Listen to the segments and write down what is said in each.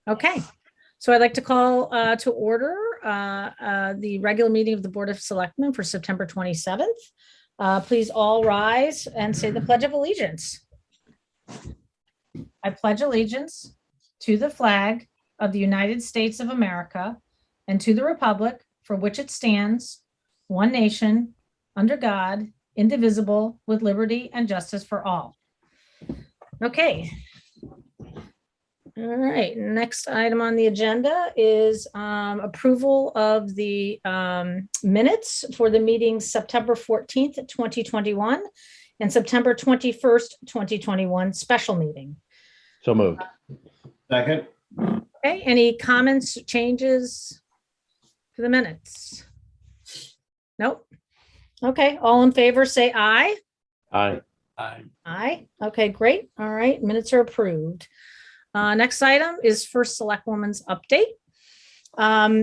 Okay, so I'd like to call to order the regular meeting of the Board of Selectmen for September 27th. Please all rise and say the Pledge of Allegiance. I pledge allegiance to the flag of the United States of America and to the republic for which it stands, one nation, under God, indivisible, with liberty and justice for all. Okay. All right, next item on the agenda is approval of the minutes for the meetings September 14th, 2021 and September 21st, 2021 special meeting. So moved. Second. Okay, any comments, changes to the minutes? Nope. Okay, all in favor, say aye. Aye. Aye. Aye. Okay, great. All right, minutes are approved. Next item is first Selectwoman's update.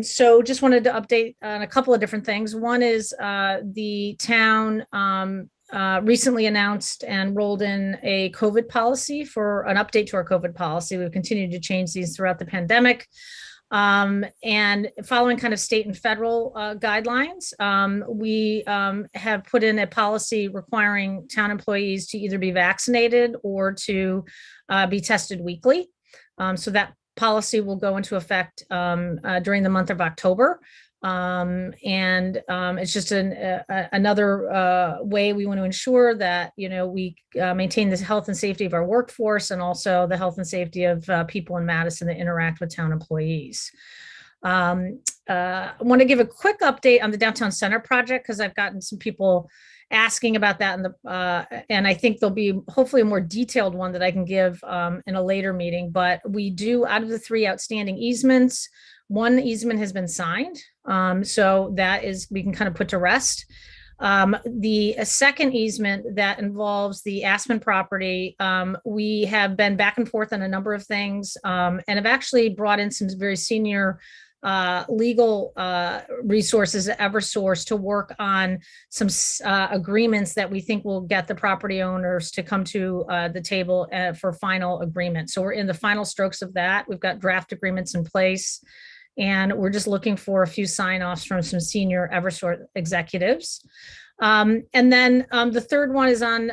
So just wanted to update on a couple of different things. One is the town recently announced and rolled in a COVID policy for an update to our COVID policy. We've continued to change these throughout the pandemic. And following kind of state and federal guidelines, we have put in a policy requiring town employees to either be vaccinated or to be tested weekly. So that policy will go into effect during the month of October. It's just another way we want to ensure that, we maintain the health and safety of our workforce and also the health and safety of people in Madison that interact with town employees. I want to give a quick update on the downtown center project because I've gotten some people asking about that and I think there'll be hopefully a more detailed one that I can give in a later meeting. But we do, out of the 3 outstanding easements, one easement has been signed. So that is, we can kind of put to rest. The second easement that involves the Aspen property, we have been back and forth on a number of things and have actually brought in some very senior legal resources at Eversource to work on some agreements that we think will get the property owners to come to the table for final agreement. So we're in the final strokes of that. We've got draft agreements in place and we're just looking for a few sign-offs from some senior Eversource executives. And then the third one is on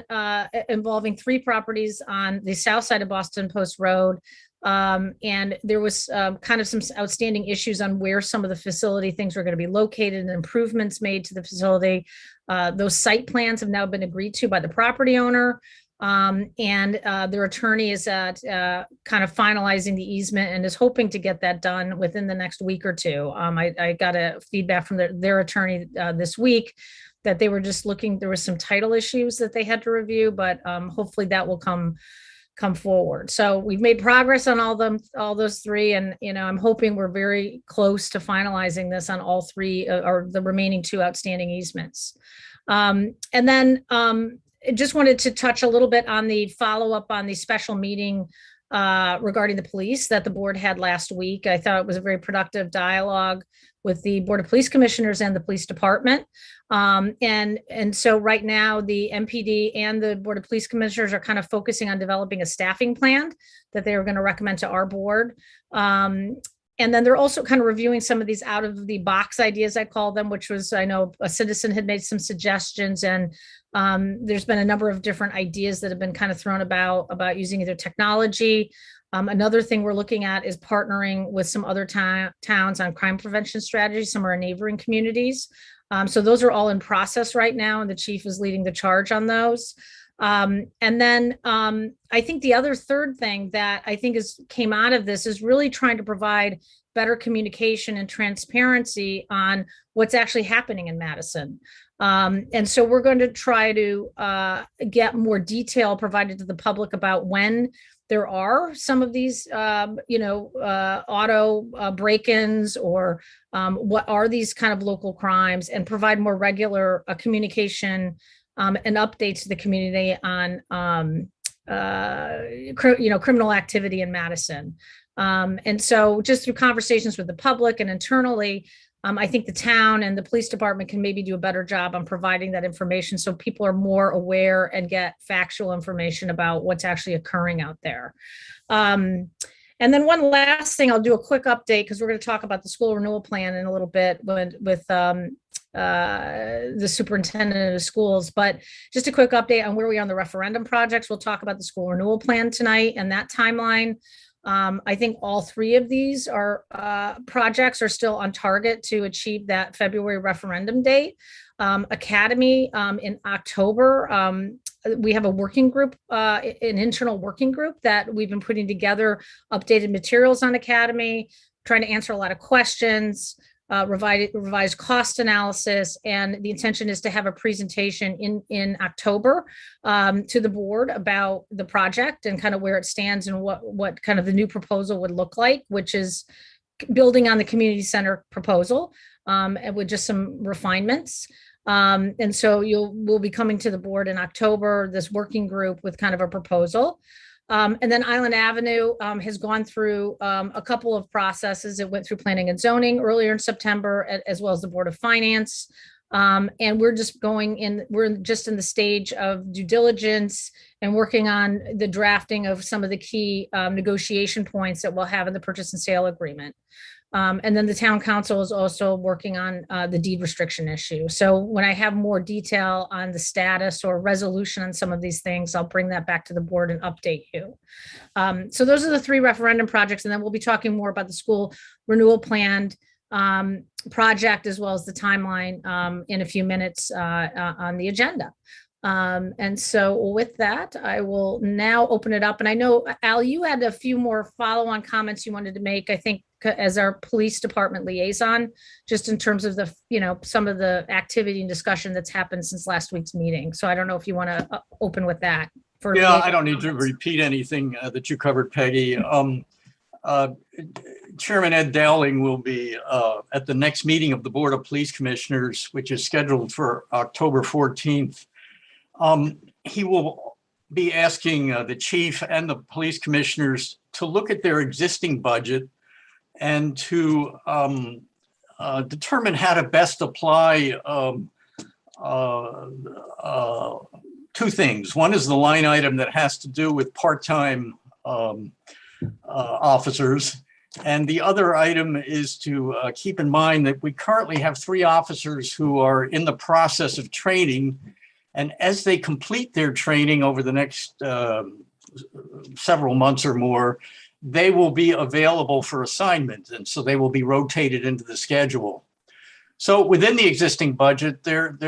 involving 3 properties on the south side of Boston Post Road. And there was kind of some outstanding issues on where some of the facility things were going to be located and improvements made to the facility. Those site plans have now been agreed to by the property owner. And their attorney is at kind of finalizing the easement and is hoping to get that done within the next week or two. I got a feedback from their attorney this week that they were just looking, there was some title issues that they had to review, but hopefully that will come forward. So we've made progress on all those 3. And, I'm hoping we're very close to finalizing this on all 3 or the remaining 2 outstanding easements. And then I just wanted to touch a little bit on the follow-up on the special meeting regarding the police that the board had last week. I thought it was a very productive dialogue with the Board of Police Commissioners and the police department. And so right now the MPD and the Board of Police Commissioners are kind of focusing on developing a staffing plan that they are going to recommend to our board. And then they're also kind of reviewing some of these out of the box ideas, I call them, which was, I know a citizen had made some suggestions and there's been a number of different ideas that have been kind of thrown about using either technology. Another thing we're looking at is partnering with some other towns on crime prevention strategies, some of our neighboring communities. So those are all in process right now, and the chief is leading the charge on those. And then I think the other third thing that I think came out of this is really trying to provide better communication and transparency on what's actually happening in Madison. And so we're going to try to get more detail provided to the public about when there are some of these, auto break-ins or what are these kind of local crimes, and provide more regular communication and updates to the community on, criminal activity in Madison. And so just through conversations with the public and internally, I think the town and the police department can maybe do a better job on providing that information so people are more aware and get factual information about what's actually occurring out there. And then one last thing, I'll do a quick update because we're going to talk about the school renewal plan in a little bit with the superintendent of schools. But just a quick update on where we are on the referendum projects. We'll talk about the school renewal plan tonight and that timeline. I think all three of these are projects are still on target to achieve that February referendum date. Academy in October. We have a working group, an internal working group that we've been putting together updated materials on Academy, trying to answer a lot of questions, revised cost analysis, and the intention is to have a presentation in October to the board about the project and kind of where it stands and what kind of the new proposal would look like, which is building on the community center proposal and with just some refinements. And so we'll be coming to the board in October, this working group with kind of a proposal. And then Island Avenue has gone through a couple of processes. It went through planning and zoning earlier in September, as well as the Board of Finance. And we're just we're just in the stage of due diligence and working on the drafting of some of the key negotiation points that we'll have in the purchase and sale agreement. And then the town council is also working on the deed restriction issue. So when I have more detail on the status or resolution on some of these things, I'll bring that back to the board and update you. So those are the three referendum projects. And then we'll be talking more about the school renewal plan project, as well as the timeline in a few minutes on the agenda. And so with that, I will now open it up. And I know, Al, you had a few more follow-on comments you wanted to make, I think, as our police department liaison, just in terms of the, some of the activity and discussion that's happened since last week's meeting. So I don't know if you want to open with that. Yeah, I don't need to repeat anything that you covered, Peggy. Chairman Ed Dowling will be at the next meeting of the Board of Police Commissioners, which is scheduled for October 14th. He will be asking the chief and the police commissioners to look at their existing budget and to determine how to best apply two things. One is the line item that has to do with part-time officers. And the other item is to keep in mind that we currently have 3 officers who are in the process of training. And as they complete their training over the next several months or more, they will be available for assignment. And so they will be rotated into the schedule. So within the existing budget, there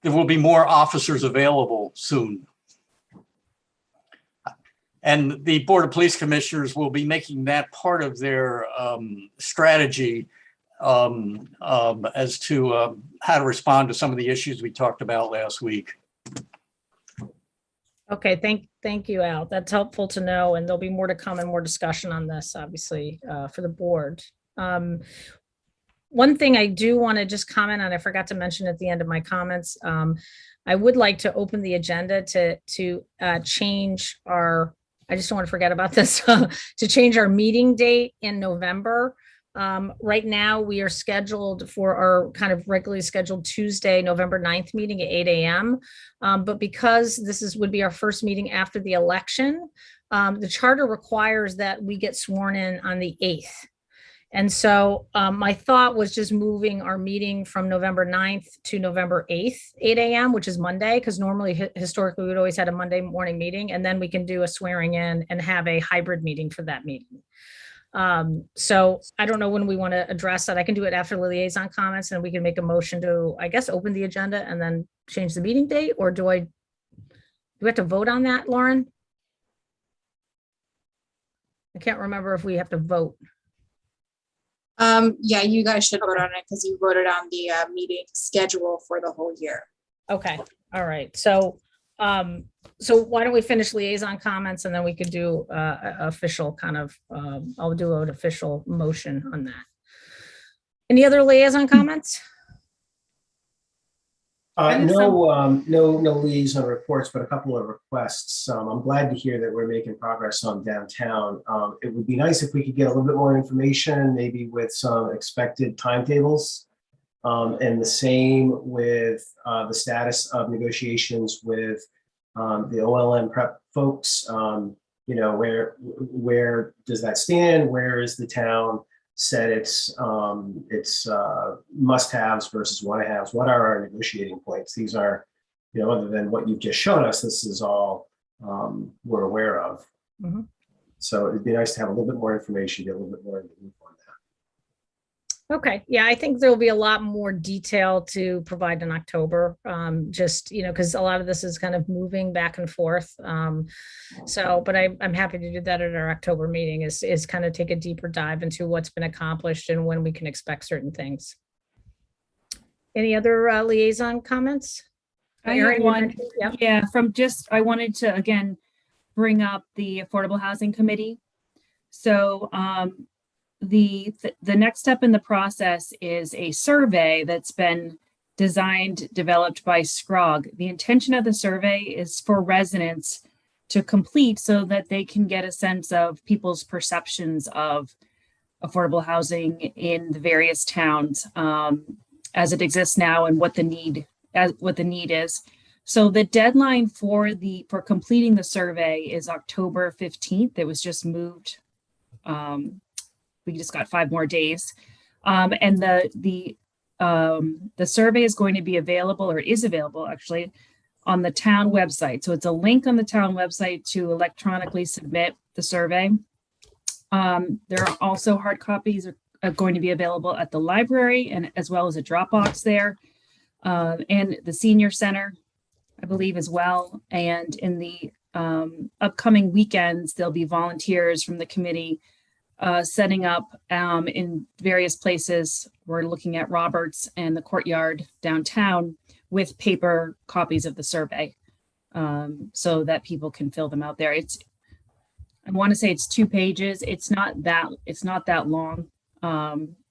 will be more officers available soon. And the Board of Police Commissioners will be making that part of their strategy as to how to respond to some of the issues we talked about last week. Okay, thank you, Al. That's helpful to know, and there'll be more to come and more discussion on this, obviously, for the board. One thing I do want to just comment on, I forgot to mention at the end of my comments, I would like to open the agenda to change our, I just don't want to forget about this, to change our meeting date in November. Right now, we are scheduled for our kind of regularly scheduled Tuesday, November 9th meeting at 8 a.m. But because this would be our first meeting after the election, the charter requires that we get sworn in on the 8th. And so my thought was just moving our meeting from November 9th to November 8th, 8 a.m., which is Monday, because normally, historically, we'd always had a Monday morning meeting, and then we can do a swearing in and have a hybrid meeting for that meeting. So I don't know when we want to address that. I can do it after the liaison comments, and we can make a motion to, I guess, open the agenda and then change the meeting date, or do we have to vote on that, Lauren? I can't remember if we have to vote. Yeah, you guys should vote on it because you voted on the meeting schedule for the whole year. Okay. All right. So why don't we finish liaison comments, and then we could do official kind of, I'll do an official motion on that. Any other liaison comments? No liaison reports, but a couple of requests. I'm glad to hear that we're making progress on downtown. It would be nice if we could get a little bit more information, maybe with some expected timetables. And the same with the status of negotiations with the OLM prep folks, you know, where does that stand? Where is the town set its must-haves versus want-to-haves? What are our negotiating points? These are, you know, other than what you've just shown us, this is all we're aware of. Mhm. So it'd be nice to have a little bit more information, get a little bit more in the loop on that. Okay, yeah, I think there will be a lot more detail to provide in October. Just, you know, because a lot of this is kind of moving back and forth. But I'm happy to do that at our October meeting is kind of take a deeper dive into what's been accomplished and when we can expect certain things. Any other liaison comments? I have Erin, you one. mentioned- Yep. Yeah, I wanted to again bring up the Affordable Housing Committee. So the next step in the process is a survey that's been developed by Scrog. The intention of the survey is for residents to complete so that they can get a sense of people's perceptions of affordable housing in the various towns as it exists now and what the need is. So the deadline for completing the survey is October 15th. It was just moved. We just got 5 more days. And the survey is going to be available, or is available actually, on the town website. So it's a link on the town website to electronically submit the survey. There are also hard copies are going to be available at the library and as well as a Dropbox there, and the senior center, I believe, as well. And in the upcoming weekends, there'll be volunteers from the committee setting up in various places. We're looking at Roberts and the courtyard downtown with paper copies of the survey so that people can fill them out there. I want to say it's 2 pages. It's not that long.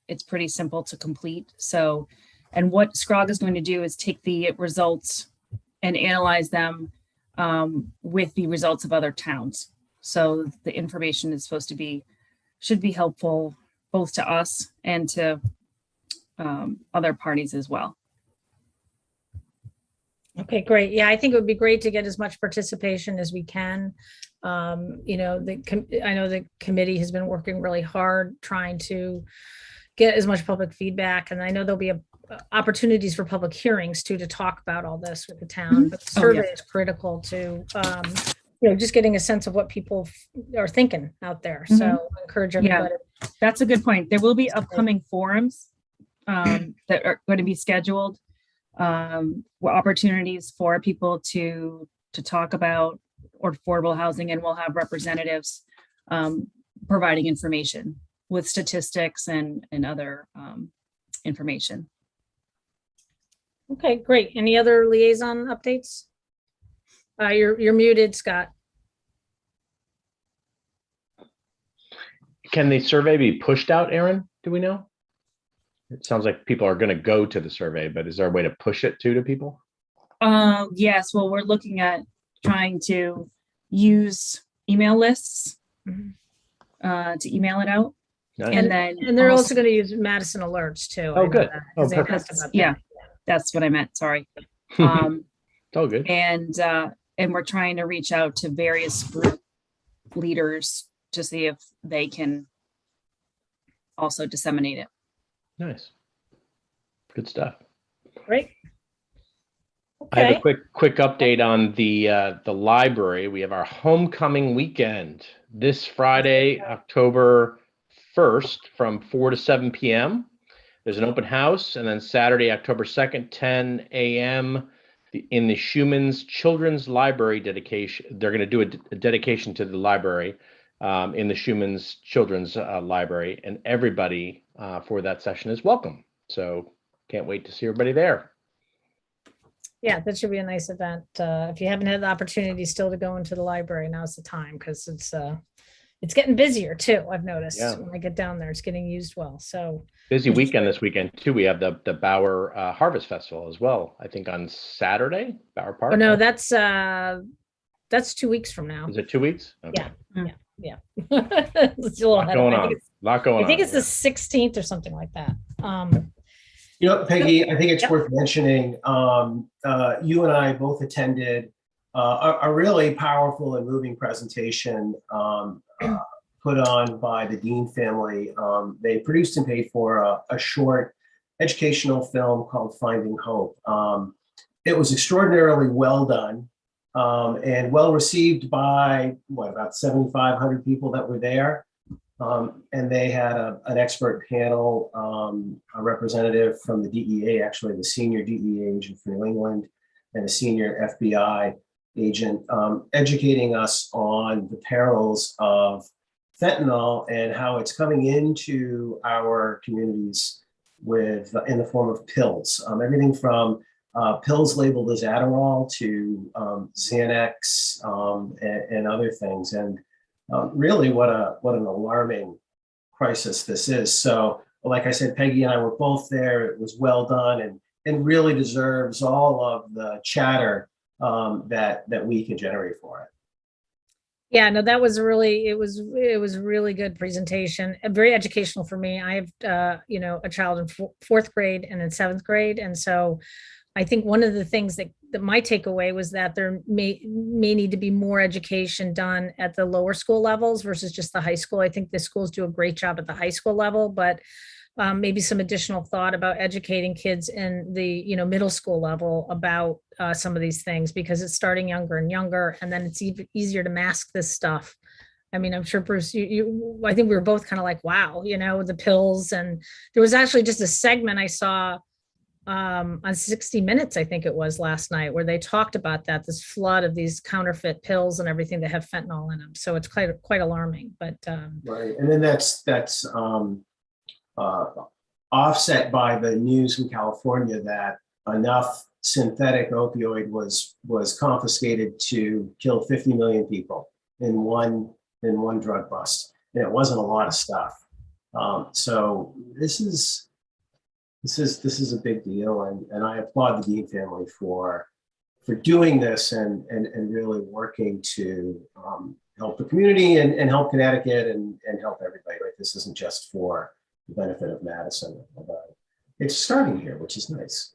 It's pretty simple to complete. So, and what Scrog is going to do is take the results and analyze them with the results of other towns. So the information is should be helpful both to us and to other parties as well. Okay, great. Yeah, I think it would be great to get as much participation as we can. You know, I know the committee has been working really hard trying to get as much public feedback, and I know there'll be opportunities for public hearings too to talk about all this with the town. But the survey is critical to you know, just getting a sense of what people are thinking out there. So I encourage everybody. Yeah, that's a good point. There will be upcoming forums that are going to be scheduled, opportunities for people to talk about affordable housing, and we'll have representatives providing information with statistics and other information. Okay, great. Any other liaison updates? You're muted, Scott. Can the survey be pushed out, Erin? Do we know? It sounds like people are going to go to the survey, but is there a way to push it to people? Yes, well, we're looking at trying to use email lists to email it out. Nice. And they're also going to use Madison alerts too. Oh, good. Oh, They perfect. asked about that. Yeah, that's what I meant. Sorry. It's all good. And we're trying to reach out to various group leaders to see if they can also disseminate it. Nice. Good stuff. Great. I have Okay. a quick update on the library. We have our homecoming weekend this Friday, October 1st from 4 to 7 p.m. There's an open house, and then Saturday, October 2nd, 10 a.m. in the Schumann's Children's Library dedication. They're going to do a dedication to the library in the Schumann's Children's Library, and everybody for that session is welcome. So can't wait to see everybody there. Yeah, that should be a nice event. If you haven't had the opportunity still to go into the library, now's the time, because it's getting busier too. I've noticed when I get down there, it's getting used well. So busy weekend this weekend too. We have the Bauer Harvest Festival as well. I think on Saturday, Bauer Park. Oh no, that's 2 weeks from now. Is it 2 weeks? Okay. Yeah. It's a little ahead of Going me. on. Lot going on. I think it's the 16th or something like that. You know, Peggy, I think it's worth mentioning, you and I both attended a really powerful and moving presentation put on by the Dean family. They produced and paid for a short educational film called Finding Hope. It was extraordinarily well done and well received by about 7,500 people that were there. And they had an expert panel, a representative from the DEA, actually the senior DEA agent from New England, and a senior FBI agent, educating us on the perils of fentanyl and how it's coming into our communities in the form of pills. Everything from pills labeled as Adderall to Xanax and other things. And really what an alarming crisis this is. So like I said, Peggy and I were both there. It was well done and really deserves all of the chatter that we can generate for it. Yeah, no, that was really, it was a really good presentation, very educational for me. I have, a child in fourth grade and in seventh grade. And so I think one of the things that my takeaway was that there may need to be more education done at the lower school levels versus just the high school. I think the schools do a great job at the high school level, but maybe some additional thought about educating kids in the middle school level about some of these things, because it's starting younger and younger, and then it's even easier to mask this stuff. I mean, I'm sure Bruce, I think we were both kind of like, wow, the pills. And there was actually just a segment I saw on 60 Minutes, I think it was last night, where they talked about this flood of these counterfeit pills and everything that have fentanyl in them. So it's quite alarming. But right, and then that's offset by the news from California that enough synthetic opioid was confiscated to kill 50 million people in one drug bust, and it wasn't a lot of stuff. So this is a big deal, and I applaud the Dean family for doing this and really working to help the community and help Connecticut and help everybody. Right, this isn't just for the benefit of Madison. It's starting here, which is nice.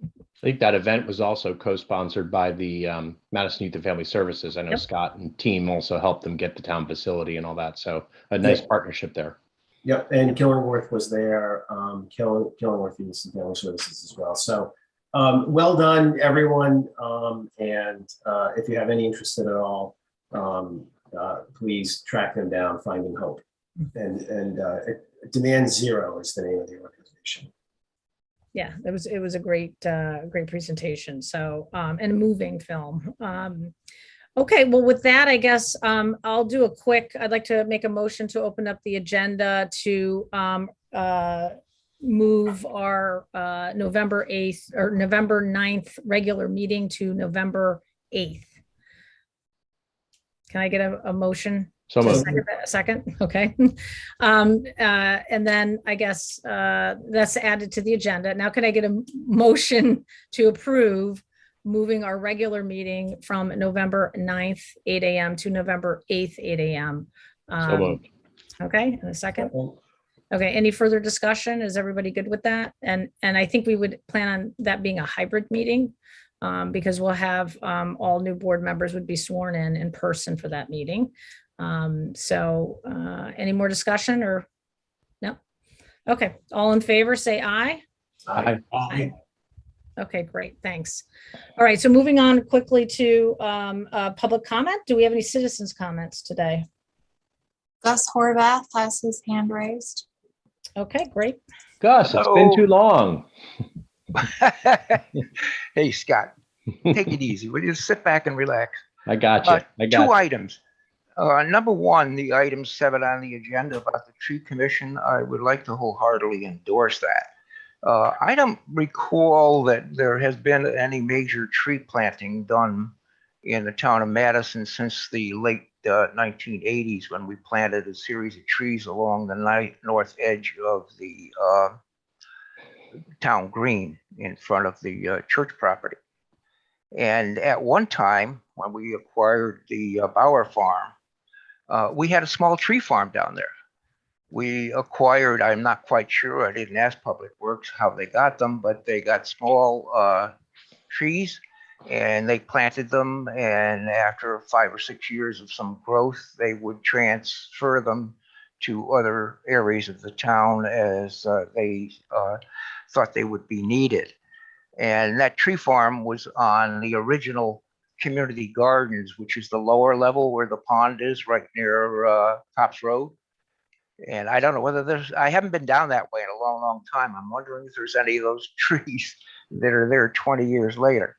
I think that event was also co-sponsored by the Madison Youth and Family Services. I know Scott and team also helped them get the town facility and all that. So a nice partnership there. Yep, and Killingworth was there. Killingworth Youth and Family Services as well. So well done, everyone. And if you have any interest in it at all, please track them down. Finding Hope, and Demand Zero is the name of the organization. Yeah, it was a great presentation. So and a moving film. Okay, well, with that, I guess I'll do I'd like to make a motion to open up the agenda to move our November 8th or November 9th regular meeting to November 8th. Can I get a motion? So moved. A second. Okay. And then I guess that's added to the agenda. Now, can I get a motion to approve moving our regular meeting from November 9th, 8 a.m. to November 8th, 8 a.m.? So moved. Okay, and a second. Okay, any further discussion? Is everybody good with that? And I think we would plan on that being a hybrid meeting because we'll have all new board members would be sworn in person for that meeting. So any more discussion or no? Okay, all in favor, say aye. Aye. Okay, great, thanks. All right, so moving on quickly to public comment. Do we have any citizens' comments today? Gus Horvath has his hand raised. Okay, great. Gus, it's been too long. Hey, Scott, take it easy. Will you sit back and relax? I got you. Two items. Number one, the item 7 on the agenda about the tree commission. I would like to wholeheartedly endorse that. I don't recall that there has been any major tree planting done in the town of Madison since the late 1980s, when we planted a series of trees along the north edge of the town green in front of the church property. And at one time, when we acquired the Bauer farm, we had a small tree farm down there. We acquired, I'm not quite sure, I didn't ask Public Works how they got them, but they got small trees and they planted them, and after 5 or 6 years of some growth, they would transfer them to other areas of the town as they thought they would be needed. And that tree farm was on the original community gardens, which is the lower level where the pond is, right near Cops Road. And I don't know whether I haven't been down that way in a long, long time. I'm wondering if there's any of those trees that are there 20 years later.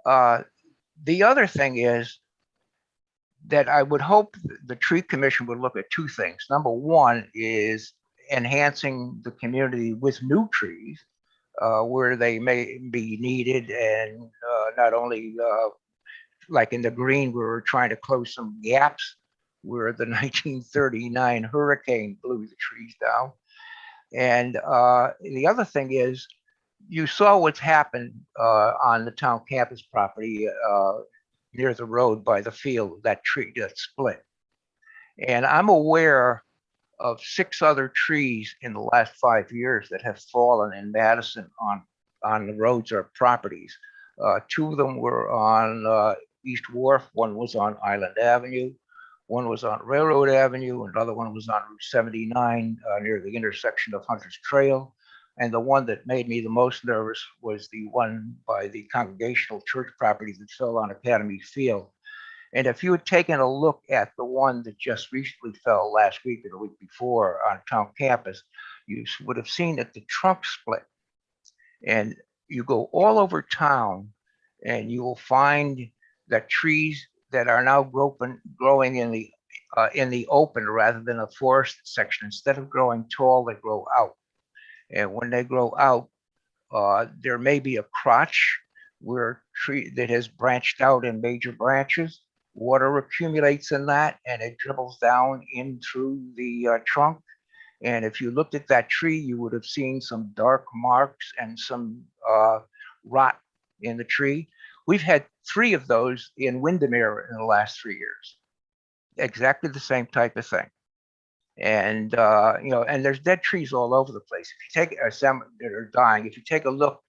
The other thing is that I would hope the tree commission would look at two things. Number one is enhancing the community with new trees where they may be needed, and not only like in the green, we were trying to close some gaps where the 1939 hurricane blew the trees down. And the other thing is, you saw what's happened on the town campus property near the road by the field, that tree that split. And I'm aware of 6 other trees in the last 5 years that have fallen in Madison on the roads or properties. 2 of them were on East Wharf, one was on Island Avenue, one was on Railroad Avenue, another one was on Route 79 near the intersection of Hunter's Trail. And the one that made me the most nervous was the one by the Congregational Church property that fell on Academy Field. And if you had taken a look at the one that just recently fell last week or the week before on town campus, you would have seen that the trunk split. And you go all over town and you will find that trees that are now growing in the open rather than a forested section, instead of growing tall, they grow out. And when they grow out, there may be a crotch where a tree that has branched out in major branches. Water accumulates in that and it dribbles down in through the trunk. And if you looked at that tree, you would have seen some dark marks and some rot in the tree. We've had 3 of those in Windermere in the last 3 years. Exactly the same type of thing. And and there's dead trees all over the place. If you take some that are dying, if you take a look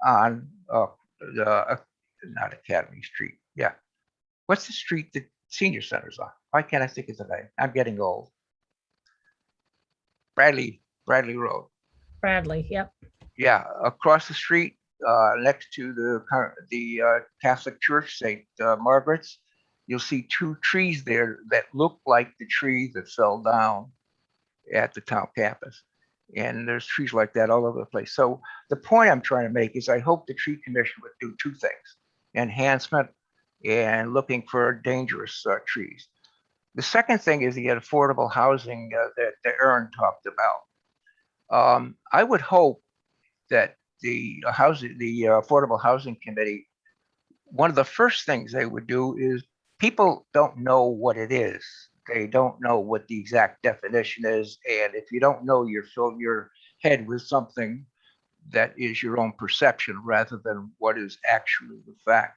on not Academy Street, yeah, what's the street that senior center's on? Why can't I think of the name? I'm getting old. Bradley Road. Bradley, yep. Yeah, across the street, next to the Catholic Church, St. Margaret's. You'll see 2 trees there that look like the tree that fell down at the town campus. And there's trees like that all over the place. So the point I'm trying to make is I hope the tree commission would do 2 things: enhancement and looking for dangerous trees. The second thing is the affordable housing that Aaron talked about. I would hope that the Affordable Housing Committee, one of the first things they would do is, people don't know what it is. They don't know what the exact definition is. And if you don't know, you're filling your head with something that is your own perception rather than what is actually the fact.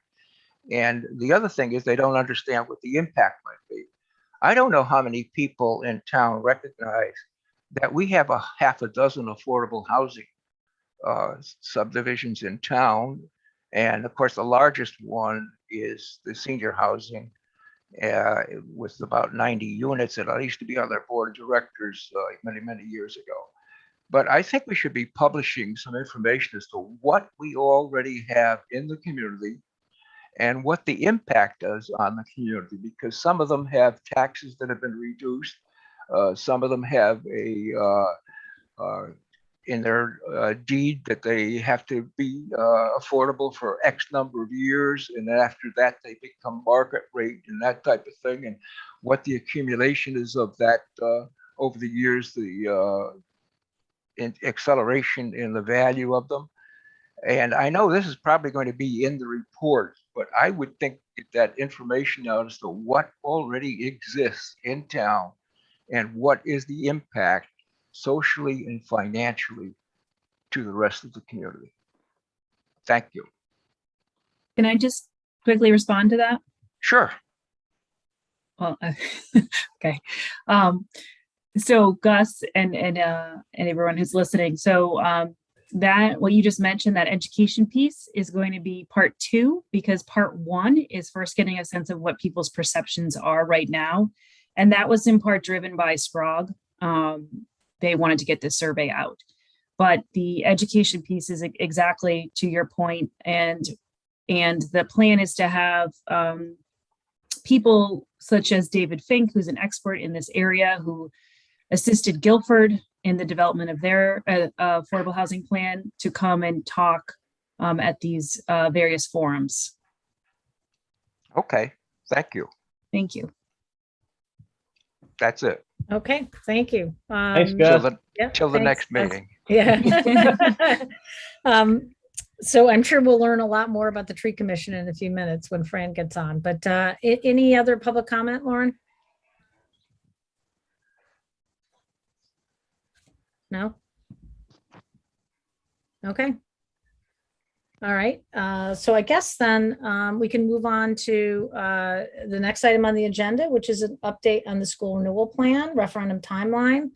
And the other thing is they don't understand what the impact might be. I don't know how many people in town recognize that we have a half a dozen affordable housing subdivisions in town. And of course, the largest one is the senior housing with about 90 units. And I used to be on their board of directors many, many years ago. But I think we should be publishing some information as to what we already have in the community and what the impact is on the community, because some of them have taxes that have been reduced. Some of them have in their deed that they have to be affordable for X number of years, and after that they become market rate and that type of thing, and what the accumulation is of that over the years, the acceleration in the value of them. And I know this is probably going to be in the report, but I would think that information out as to what already exists in town and what is the impact socially and financially to the rest of the community. Thank you. Can I just quickly respond to that? Sure. Well, okay. So Gus and everyone who's listening. So that what you just mentioned, that education piece is going to be part 2, because part 1 is first getting a sense of what people's perceptions are right now. And that was in part driven by Sprague. They wanted to get this survey out. But the education piece is exactly to your point, and the plan is to have people such as David Fink, who's an expert in this area, who assisted Guilford in the development of their affordable housing plan, to come and talk at these various forums. Okay, thank you. Thank you. That's it. Okay, thank you. Thanks, Till Gus. the, Yeah, till the thanks. next meeting. Yeah. So I'm sure we'll learn a lot more about the tree commission in a few minutes when Fran gets on, but any other public comment, Lauren? No? Okay. All right, so I guess then we can move on to the next item on the agenda, which is an update on the school renewal plan, referendum timeline.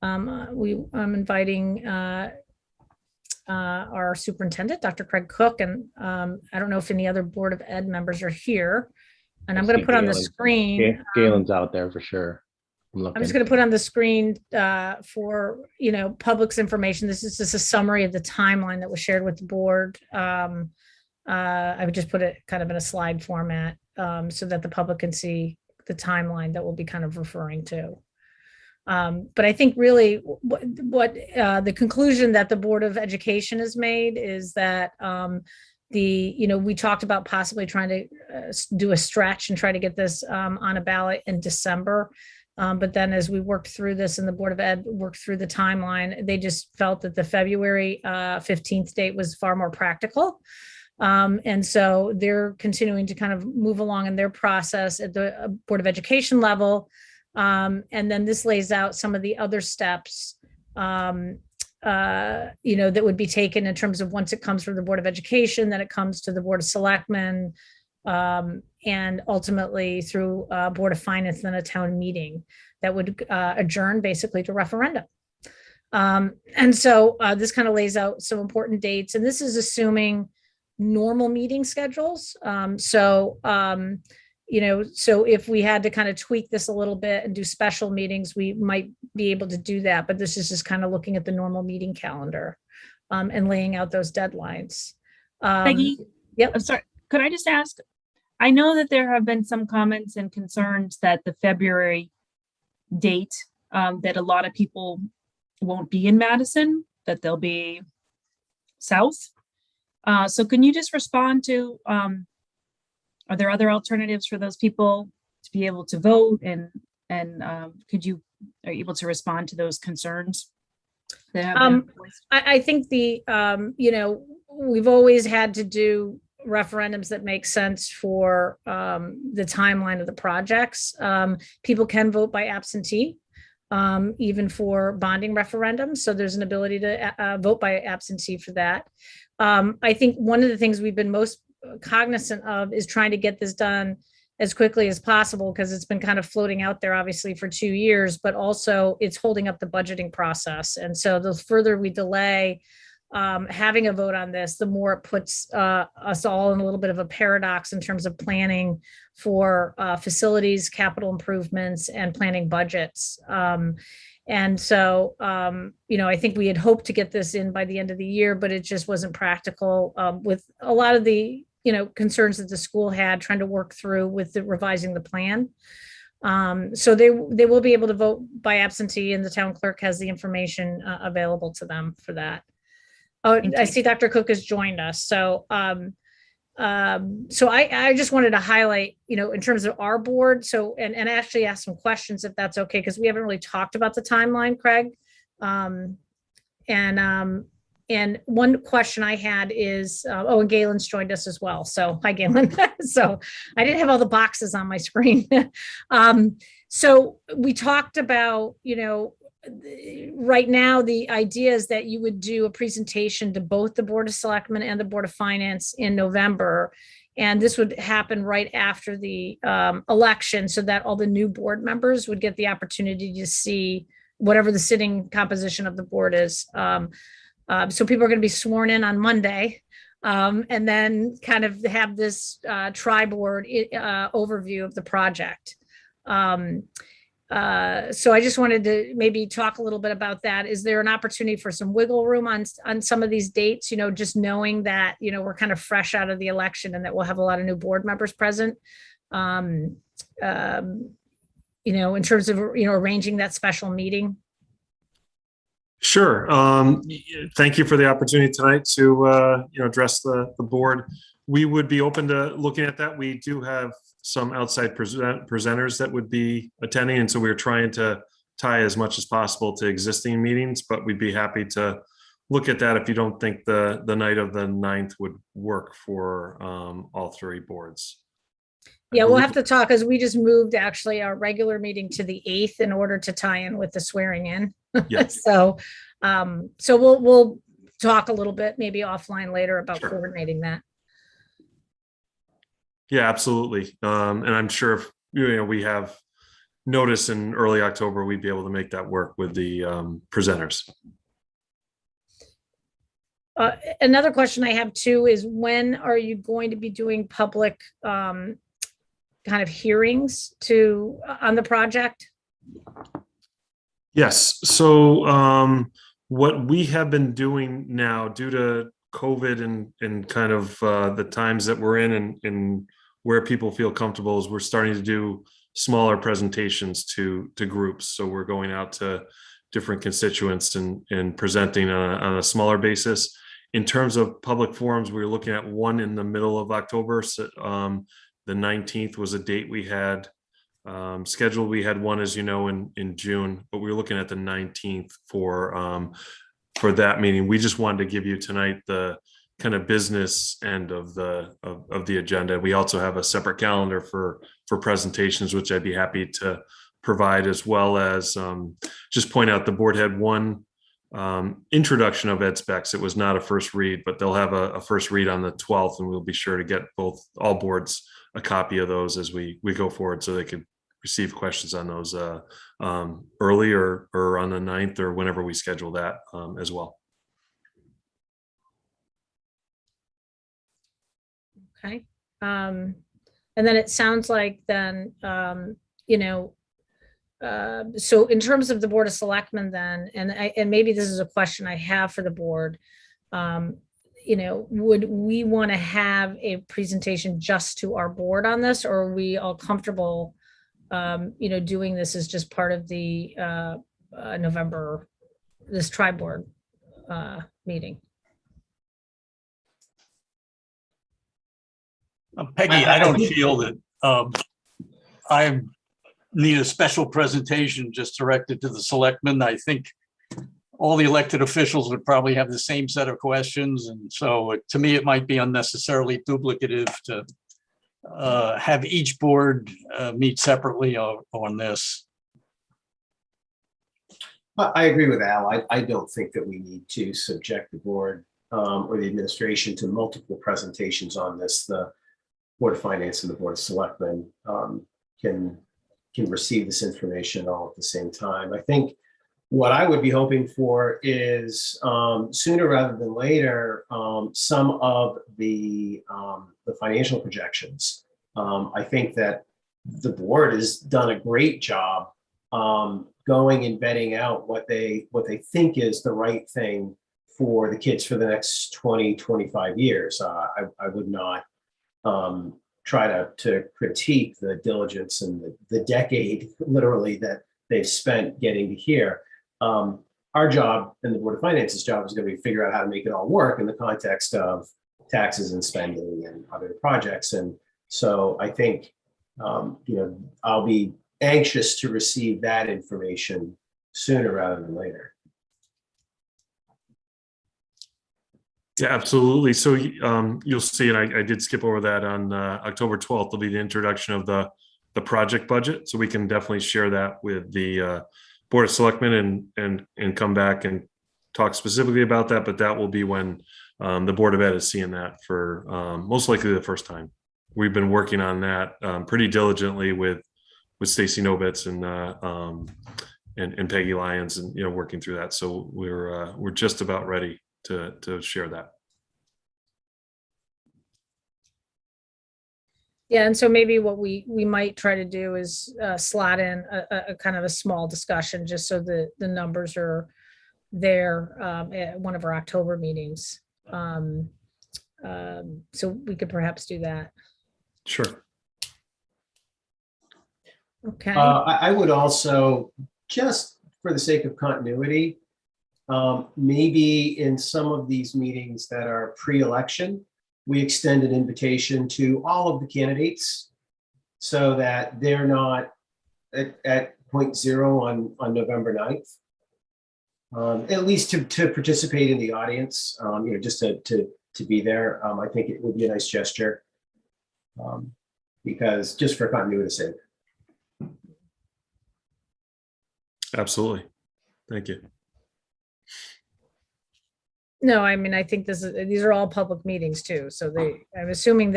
I'm inviting our superintendent, Dr. Craig Cook, and I don't know if any other Board of Ed members are here. And I'm going to put on the screen. Galen's out there for sure. I'm just going to put on the screen for, public's information. This is just a summary of the timeline that was shared with the board. I would just put it kind of in a slide format so that the public can see the timeline that we'll be kind of referring to. But I think really what the conclusion that the Board of Education has made is that we talked about possibly trying to do a stretch and try to get this on a ballot in December. But then as we worked through this and the Board of Ed worked through the timeline, they just felt that the February 15th date was far more practical. And so they're continuing to kind of move along in their process at the Board of Education level. And then this lays out some of the other steps, that would be taken in terms of once it comes from the Board of Education, then it comes to the Board of Selectmen, and ultimately through Board of Finance, then a town meeting that would adjourn basically to referendum. And so this kind of lays out some important dates, and this is assuming normal meeting schedules. So if we had to kind of tweak this a little bit and do special meetings, we might be able to do that. But this is just kind of looking at the normal meeting calendar and laying out those deadlines. Peggy, Yep. I'm sorry. Could I just ask? I know that there have been some comments and concerns that the February date, that a lot of people won't be in Madison, that they'll be south. So can you just respond to, are there other alternatives for those people to be able to vote, and are you able to respond to those concerns that have been voiced? I think we've always had to do referendums that make sense for the timeline of the projects. People can vote by absentee, even for bonding referendums. So there's an ability to vote by absentee for that. I think one of the things we've been most cognizant of is trying to get this done as quickly as possible, because it's been kind of floating out there obviously for 2 years, but also it's holding up the budgeting process. And so the further we delay having a vote on this, the more it puts us all in a little bit of a paradox in terms of planning for facilities, capital improvements, and planning budgets. And so, I think we had hoped to get this in by the end of the year, but it just wasn't practical with a lot of the, concerns that the school had trying to work through with the revising the plan. So they will be able to vote by absentee, and the town clerk has the information available to them for that. Oh, I see Dr. Cook has joined us. So, I just wanted to highlight, in terms of our board, so, and actually ask some questions if that's okay, because we haven't really talked about the timeline, Craig. And one question I had is, and Galen's joined us as well. So hi, Galen. So I didn't have all the boxes on my screen. So we talked about, right now, the idea is that you would do a presentation to both the Board of Selectmen and the Board of Finance in November. And this would happen right after the election, so that all the new board members would get the opportunity to see whatever the sitting composition of the board is. So people are going to be sworn in on Monday. And then kind of have this tri-board overview of the project. So I just wanted to maybe talk a little bit about that. Is there an opportunity for some wiggle room on some of these dates, just knowing that, we're kind of fresh out of the election and that we'll have a lot of new board members present, in terms of, arranging that special meeting? Sure. Thank you for the opportunity tonight to, address the board. We would be open to looking at that. We do have some outside presenters that would be attending, and so we're trying to tie as much as possible to existing meetings, but we'd be happy to look at that if you don't think the night of the 9th would work for all three boards. Yeah, we'll have to talk, because we just moved actually our regular meeting to the 8th in order to tie in with the swearing in. Yes. So we'll talk a little bit maybe offline later about Sure. coordinating that. Yeah, absolutely. And I'm sure if we have notice in early October, we'd be able to make that work with the presenters. Another question I have too is, when are you going to be doing public kind of hearings on the project? Yes. So what we have been doing now, due to COVID and kind of the times that we're in and where people feel comfortable, is we're starting to do smaller presentations to groups. So we're going out to different constituents and presenting on a smaller basis. In terms of public forums, we were looking at one in the middle of October. So, the 19th was a date we had scheduled. We had one, as you know, in June, but we were looking at the 19th for that meeting. We just wanted to give you tonight the kind of business end of the agenda. We also have a separate calendar for presentations, which I'd be happy to provide, as well as just point out the board had one introduction of ed specs. It was not a first read, but they'll have a first read on the 12th, and we'll be sure to get all boards a copy of those as we go forward, so they could receive questions on those early or on the 9th or whenever we schedule that as well. Okay. And then it sounds like then, so in terms of the Board of Selectmen then, and maybe this is a question I have for the board, would we want to have a presentation just to our board on this, or are we all comfortable, doing this as just part of the November, this tri-board meeting? Peggy, I don't feel that I need a special presentation just directed to the selectmen. I think all the elected officials would probably have the same set of questions. And so to me, it might be unnecessarily duplicative to have each board meet separately on this. I agree with Al. I don't think that we need to subject the board or the administration to multiple presentations on this. The Board of Finance and the Board of Selectmen can receive this information all at the same time. I think what I would be hoping for is sooner rather than later, some of the financial projections. I think that the board has done a great job going and vetting out what they think is the right thing for the kids for the next 20, 25 years. I would not try to critique the diligence and the decade literally that they've spent getting to here. Our job and the Board of Finance's job is going to be figure out how to make it all work in the context of taxes and spending and other projects. And so I think, I'll be anxious to receive that information sooner rather than later. Yeah, absolutely. So you'll see, and I did skip over that on October 12th, will be the introduction of the project budget. So we can definitely share that with the Board of Selectmen and come back and talk specifically about that. But that will be when the Board of Ed is seeing that for most likely the first time. We've been working on that pretty diligently with Stacy Nobitz and Peggy Lyons, and working through that. So we're just about ready to share that. Yeah, and so maybe what we might try to do is slot in a kind of a small discussion, just so the numbers are there at one of our October meetings. So we could perhaps do that. Sure. Okay. I would also, just for the sake of continuity, maybe in some of these meetings that are pre-election, we extend an invitation to all of the candidates so that they're not at point zero on November 9th. At least to participate in the audience, just to be there. I think it would be a nice gesture, because just for continuity's sake. Absolutely. Thank you. No, I mean, I think these are all public meetings too. So I'm assuming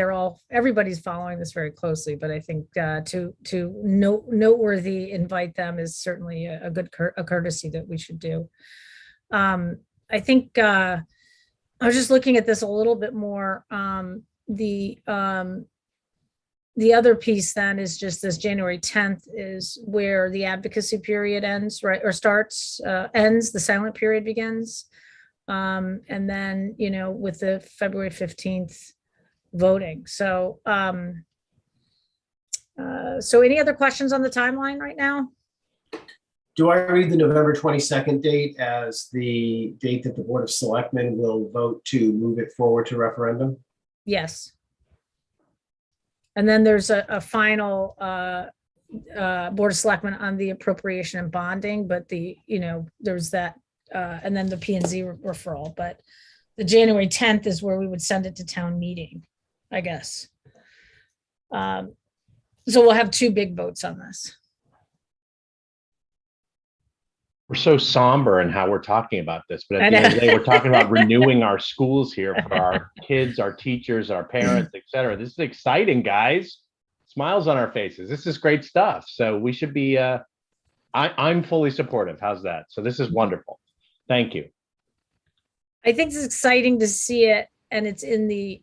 everybody's following this very closely, but I think to noteworthy invite them is certainly a good courtesy that we should do. I think I was just looking at this a little bit more. The other piece then is just this January 10th is where the advocacy period ends, right? Or starts, ends, the silent period begins. And then, with the February 15th voting. So, so any other questions on the timeline right now? Do I read the November 22nd date as the date that the Board of Selectmen will vote to move it forward to referendum? Yes. And then there's a final Board of Selectmen on the appropriation and bonding, but there's that, and then the P&Z referral, but the January 10th is where we would send it to town meeting, I guess. So we'll have two big votes on this. We're so somber in how we're talking about this, but at the end of the day, we're talking about renewing our schools here for our kids, our teachers, our parents, et cetera. This is exciting, guys. Smiles on our faces. This is great stuff. So we should be, I'm fully supportive. How's that? So this is wonderful. Thank you. I think it's exciting to see it, and it's in the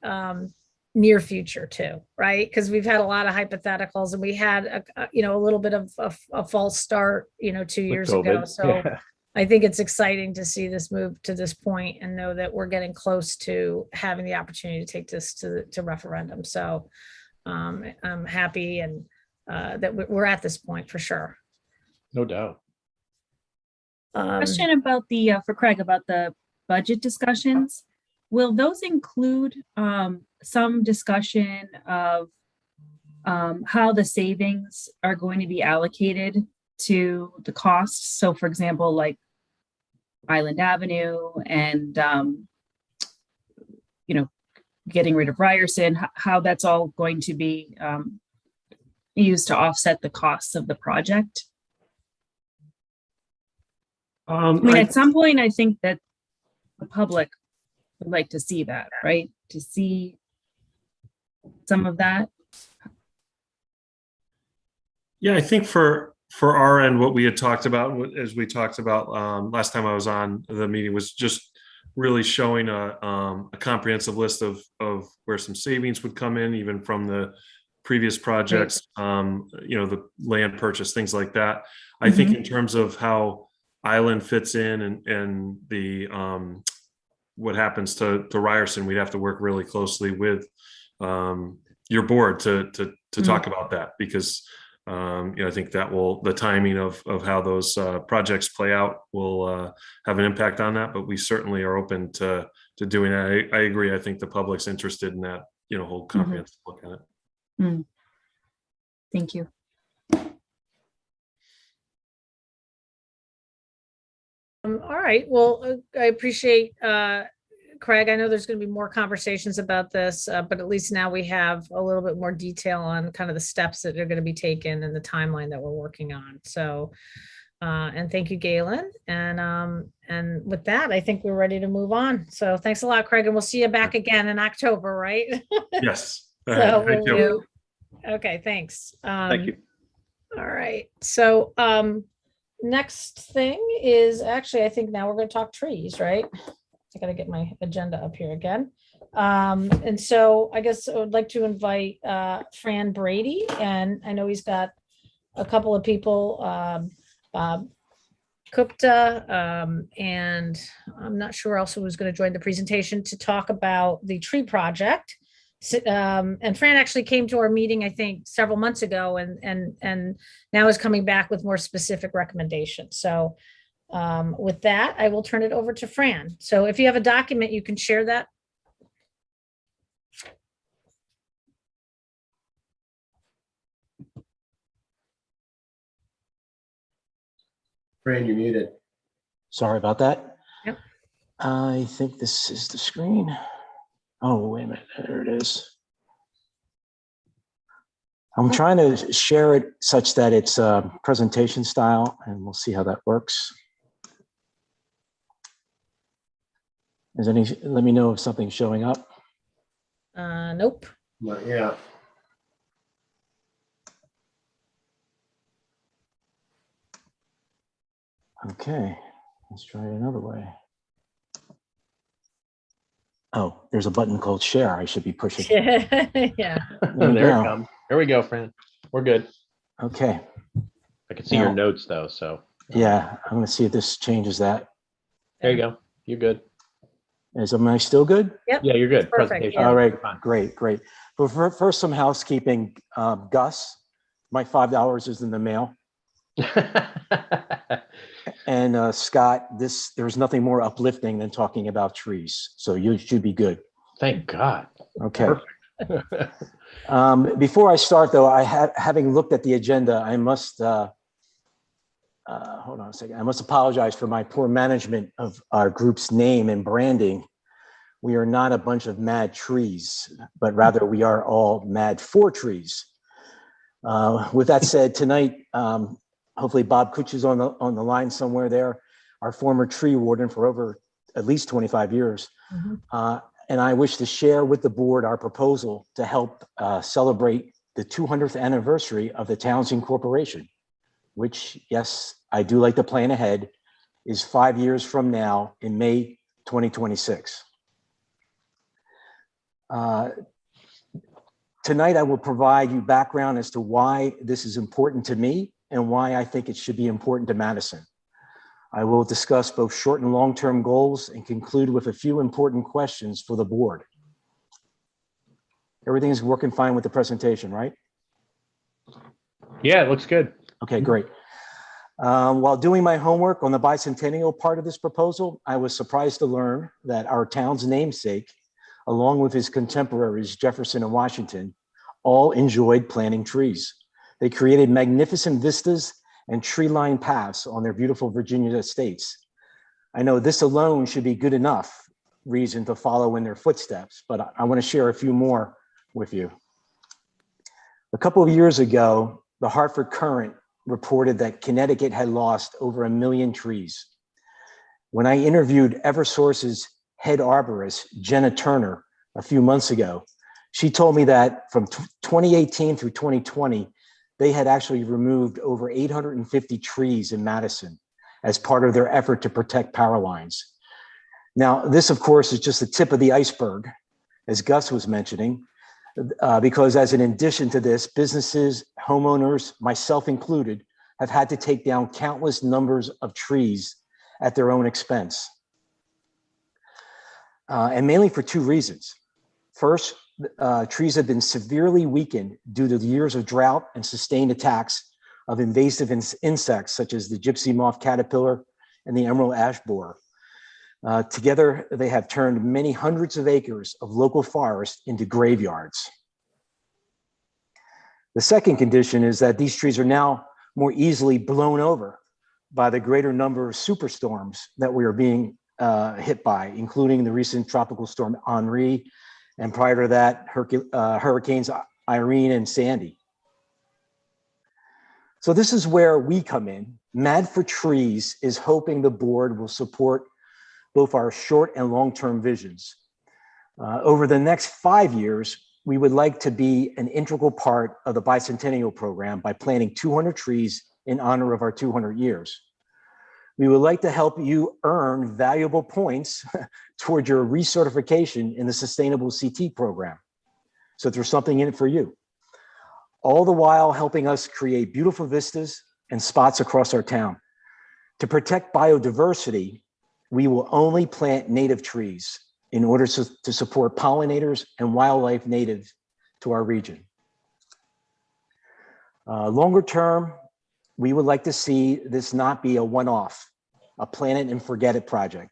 near future too, right? Because we've had a lot of hypotheticals, and we had a little bit of a false start 2 years ago. So yeah. I think it's exciting to see this move to this point and know that we're getting close to having the opportunity to take this to referendum. So I'm happy and that we're at this point for sure. No doubt. Question about for Craig about the budget discussions. Will those include some discussion of how the savings are going to be allocated to the costs? So for example, like Island Avenue and, getting rid of Ryerson, how that's all going to be used to offset the costs of the project? At some point, I think that the public would like to see that, right? To see some of that. Yeah, I think for our end, what we had talked about, as we talked about last time I was on the meeting, was just really showing a comprehensive list of where some savings would come in, even from the previous projects, the land purchase, things like that. I think in terms of how Island fits in and the what happens to Ryerson, we'd have to work really closely with your board to talk about that, because I think that the timing of how those projects play out will have an impact on that. But we certainly are open to doing that. I agree. I think the public's interested in that, whole comprehensive look at it. Thank you. All right. Well, I appreciate Craig. I know there's going to be more conversations about this, but at least now we have a little bit more detail on kind of the steps that are going to be taken and the timeline that we're working on. So, and thank you, Galen. And with that, I think we're ready to move on. So thanks a lot, Craig, and we'll see you back again in October, right? Yes. So Thank you. Okay. Thanks. Thank you. All right. So, next thing is actually, I think now we're going to talk trees, right? I gotta get my agenda up here again. And so I guess I would like to invite Fran Brady, and I know he's got a couple of people, Bob Gupta, and I'm not sure else who was going to join the presentation to talk about the tree project. And Fran actually came to our meeting, I think, several months ago, and now is coming back with more specific recommendations. So with that, I will turn it over to Fran. So if you have a document, you can share that. Fran, you're muted. Sorry about that. Yep. I think this is the screen. Oh, wait a minute. There it is. I'm trying to share it such that it's a presentation style, and we'll see how that works. Let me know if something's showing up. Nope. Yeah. Okay, let's try it another way. Oh, there's a button called share. I should be pushing. Yeah. There it comes. There we go, Fran. We're good. Okay. I can see your notes though, so. Yeah, I'm gonna see if this changes that. There you go. You're good. Am I still good? Yep. Yeah, you're good. Perfect, Presentation. yeah. All right, Fine. great. But first, some housekeeping. Gus, my $5 is in the mail. And Scott, there's nothing more uplifting than talking about trees. So you should be good. Thank God. Okay. Perfect. Before I start though, having looked at the agenda, I must, hold on a second. I must apologize for my poor management of our group's name and branding. We are not a bunch of mad trees, but rather we are all mad for trees. With that said, tonight, hopefully Bob Kuch is on the line somewhere there, our former tree warden for over at least 25 years. Mm-hmm. And I wish to share with the board our proposal to help celebrate the 200th anniversary of the town's incorporation, which, yes, I do like to plan ahead, is 5 years from now in May 2026. Tonight, I will provide you background as to why this is important to me and why I think it should be important to Madison. I will discuss both short and long-term goals and conclude with a few important questions for the board. Everything is working fine with the presentation, right? Yeah, it looks good. Okay, great. While doing my homework on the bicentennial part of this proposal, I was surprised to learn that our town's namesake, along with his contemporaries, Jefferson and Washington, all enjoyed planting trees. They created magnificent vistas and tree-lined paths on their beautiful Virginia estates. I know this alone should be good enough reason to follow in their footsteps, but I want to share a few more with you. A couple of years ago, the Hartford Courant reported that Connecticut had lost over 1 million trees. When I interviewed Eversource's head arborist, Jenna Turner, a few months ago, she told me that from 2018 through 2020, they had actually removed over 850 trees in Madison as part of their effort to protect power lines. Now, this, of course, is just the tip of the iceberg, as Gus was mentioning, because as an addition to this, businesses, homeowners, myself included, have had to take down countless numbers of trees at their own expense. And mainly for two reasons. First, trees have been severely weakened due to the years of drought and sustained attacks of invasive insects such as the gypsy moth caterpillar and the emerald ash borer. Together, they have turned many hundreds of acres of local forest into graveyards. The second condition is that these trees are now more easily blown over by the greater number of superstorms that we are being hit by, including the recent tropical storm Henri, and prior to that, Hurricanes Irene and Sandy. So this is where we come in. Mad for Trees is hoping the board will support both our short and long-term visions. Over the next 5 years, we would like to be an integral part of the bicentennial program by planting 200 trees in honor of our 200 years. We would like to help you earn valuable points toward your recertification in the Sustainable CT program. So there's something in it for you. All the while helping us create beautiful vistas and spots across our town. To protect biodiversity, we will only plant native trees in order to support pollinators and wildlife native to our region. Longer term, we would like to see this not be a one-off, a plan it and forget it project.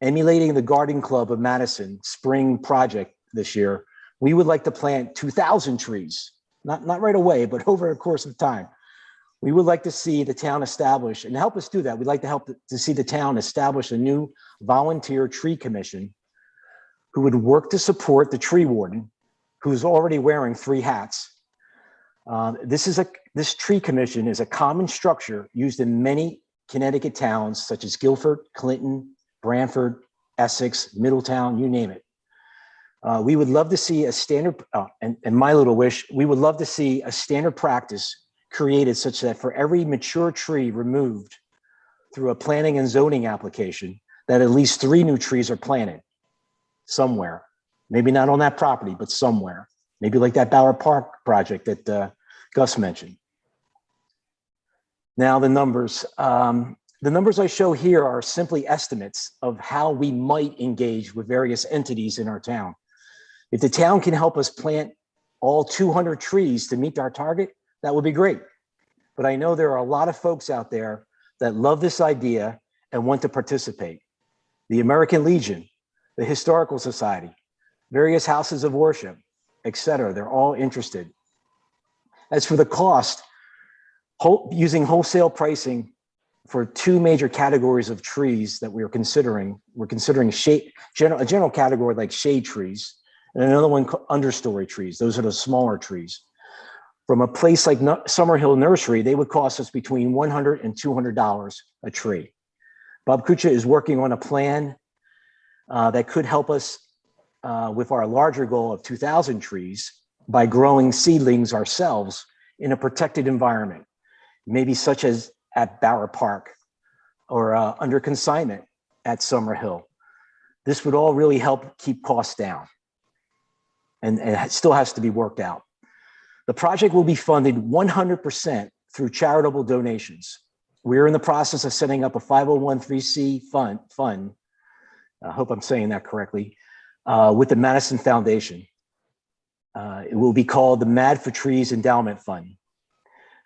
Emulating the Garden Club of Madison spring project this year, we would like to plant 2,000 trees, not right away, but over a course of time. We would like to see the town establish, and help us do that, we'd like to help to see the town establish a new volunteer tree commission who would work to support the tree warden, who's already wearing 3 hats. This tree commission is a common structure used in many Connecticut towns such as Guilford, Clinton, Branford, Essex, Middletown, you name it. We would love to see a standard, and my little wish, we would love to see a standard practice created such that for every mature tree removed through a planning and zoning application, that at least 3 new trees are planted somewhere. Maybe not on that property, but somewhere. Maybe like that Bauer Park project that Gus mentioned. Now the numbers. The numbers I show here are simply estimates of how we might engage with various entities in our town. If the town can help us plant all 200 trees to meet our target, that would be great. But I know there are a lot of folks out there that love this idea and want to participate. The American Legion, the Historical Society, various houses of worship, etc. They're all interested. As for the cost, using wholesale pricing for 2 major categories of trees that we're considering shade, a general category like shade trees, and another one understory trees. Those are the smaller trees. From a place like Summerhill Nursery, they would cost us between $100 and $200 a tree. Bob Kucha is working on a plan that could help us with our larger goal of 2,000 trees by growing seedlings ourselves in a protected environment, maybe such as at Bauer Park or under consignment at Summerhill. This would all really help keep costs down, and it still has to be worked out. The project will be funded 100% through charitable donations. We're in the process of setting up a 501(c)(3) fund. I hope I'm saying that correctly, with the Madison Foundation. It will be called the Mad for Trees Endowment Fund.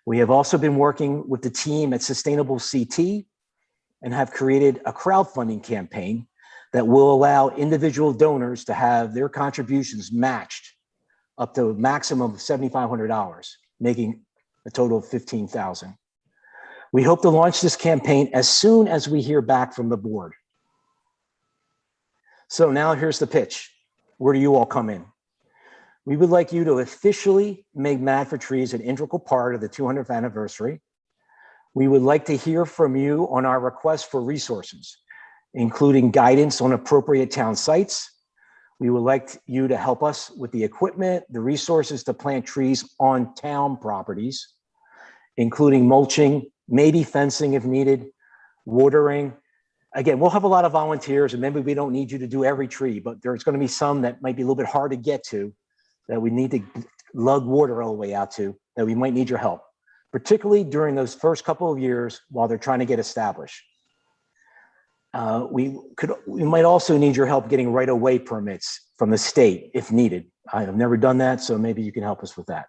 We have also been working with the team at Sustainable CT and have created a crowdfunding campaign that will allow individual donors to have their contributions matched up to a maximum of $7,500, making a total of $15,000. We hope to launch this campaign as soon as we hear back from the board. So now here's the pitch. Where do you all come in? We would like you to officially make Mad for Trees an integral part of the 200th anniversary. We would like to hear from you on our request for resources, including guidance on appropriate town sites. We would like you to help us with the equipment, the resources to plant trees on town properties, including mulching, maybe fencing if needed, watering. Again, we'll have a lot of volunteers, and maybe we don't need you to do every tree, but there's going to be some that might be a little bit hard to get to, that we need to lug water all the way out to, that we might need your help, particularly during those first couple of years while they're trying to get established. We might also need your help getting right-of-way permits from the state if needed. I have never done that, so maybe you can help us with that.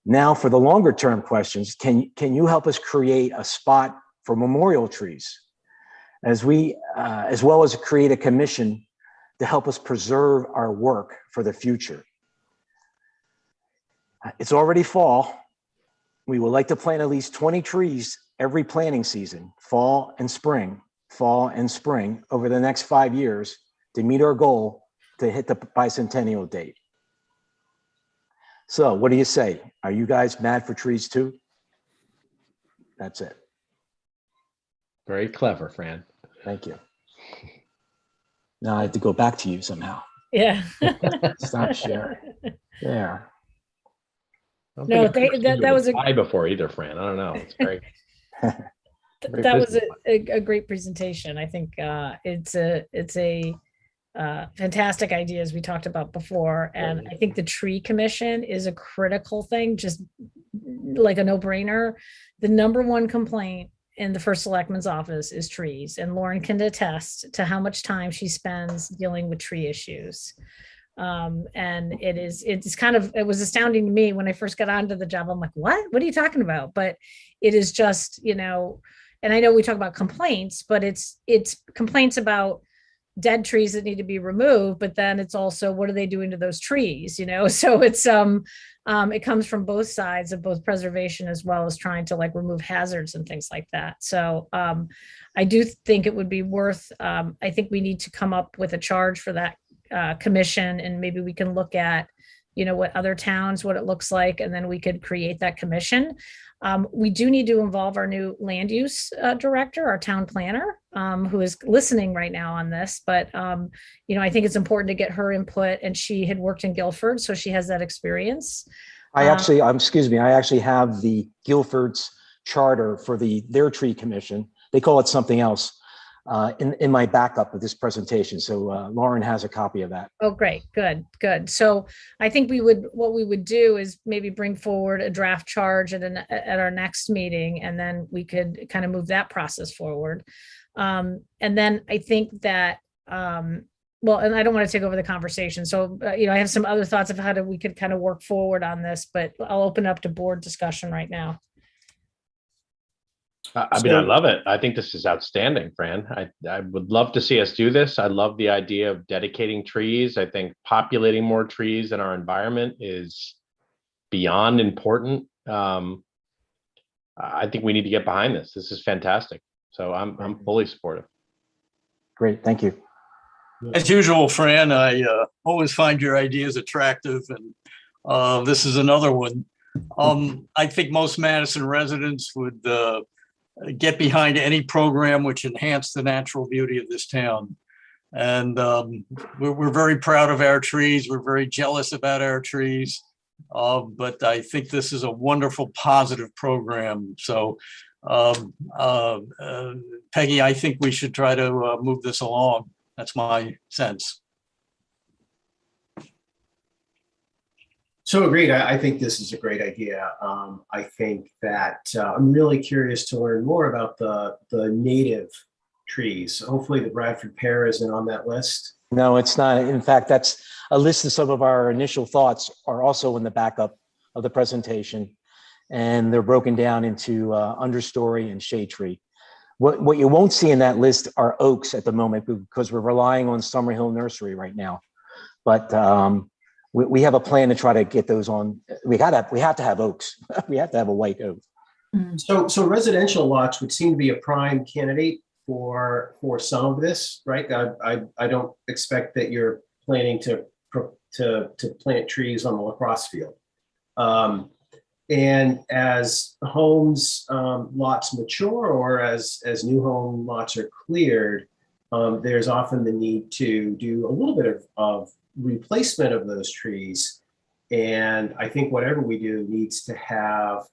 Now for the longer term questions, can you help us create a spot for memorial trees, as well as create a commission to help us preserve our work for the future? It's already fall. We would like to plant at least 20 trees every planting season, fall and spring over the next 5 years to meet our goal to hit the bicentennial date. So what do you say? Are you guys mad for trees too? That's it. Very clever, Fran. Thank you. Now I have to go back to you somehow. Yeah. Stop share. There. I don't No, think I've ever seen that you was a reply before either, Fran. I don't know. It's great. That was a great presentation. I think it's a fantastic idea, as we talked about before. And I think the tree commission is a critical thing, just like a no-brainer. The number one complaint in the first selectman's office is trees, and Lauren can attest to how much time she spends dealing with tree issues. And it was astounding to me when I first got onto the job. I'm like, what are you talking about? But it is just, and I know we talk about complaints, but it's complaints about dead trees that need to be removed, but then it's also, what are they doing to those trees? So it's it comes from both sides of both preservation as well as trying to like remove hazards and things like that. So I do think it would be worth, I think we need to come up with a charge for that commission, and maybe we can look at what other towns, what it looks like, and then we could create that commission. We do need to involve our new land use director, our town planner, who is listening right now on this. But, I think it's important to get her input, and she had worked in Guilford, so she has that experience. I actually have the Guilford's charter for their tree commission. They call it something else in my backup of this presentation. So Lauren has a copy of that. Oh, great. Good. So I think what we would do is maybe bring forward a draft charge at our next meeting, and then we could kind of move that process forward. And then I think that, and I don't want to take over the conversation. So, I have some other thoughts of how we could kind of work forward on this, but I'll open up to board discussion right now. I mean, I love it. I think this is outstanding, Fran. I would love to see us do this. I love the idea of dedicating trees. I think populating more trees in our environment is beyond important. I think we need to get behind this. This is fantastic. So I'm fully supportive. Great, thank you. As usual, Fran, I always find your ideas attractive, and this is another one. I think most Madison residents would get behind any program which enhance the natural beauty of this town. And we're very proud of our trees. We're very jealous about our trees. But I think this is a wonderful, positive program. So, Peggy, I think we should try to move this along. That's my sense. So agreed. I think this is a great idea. I think that I'm really curious to learn more about the native trees. Hopefully the Bradford pear isn't on that list. No, it's not. In fact, that's a list of some of our initial thoughts are also in the backup of the presentation, and they're broken down into understory and shade tree. What you won't see in that list are oaks at the moment, because we're relying on Summerhill Nursery right now. But we have a plan to try to get those on. We have to have oaks. We have to have a white oak. So residential lots would seem to be a prime candidate for some of this, right? I don't expect that you're planning to plant trees on the lacrosse field. And as homes lots mature, or as new home lots are cleared, there's often the need to do a little bit of replacement of those trees. And I think whatever we do needs to have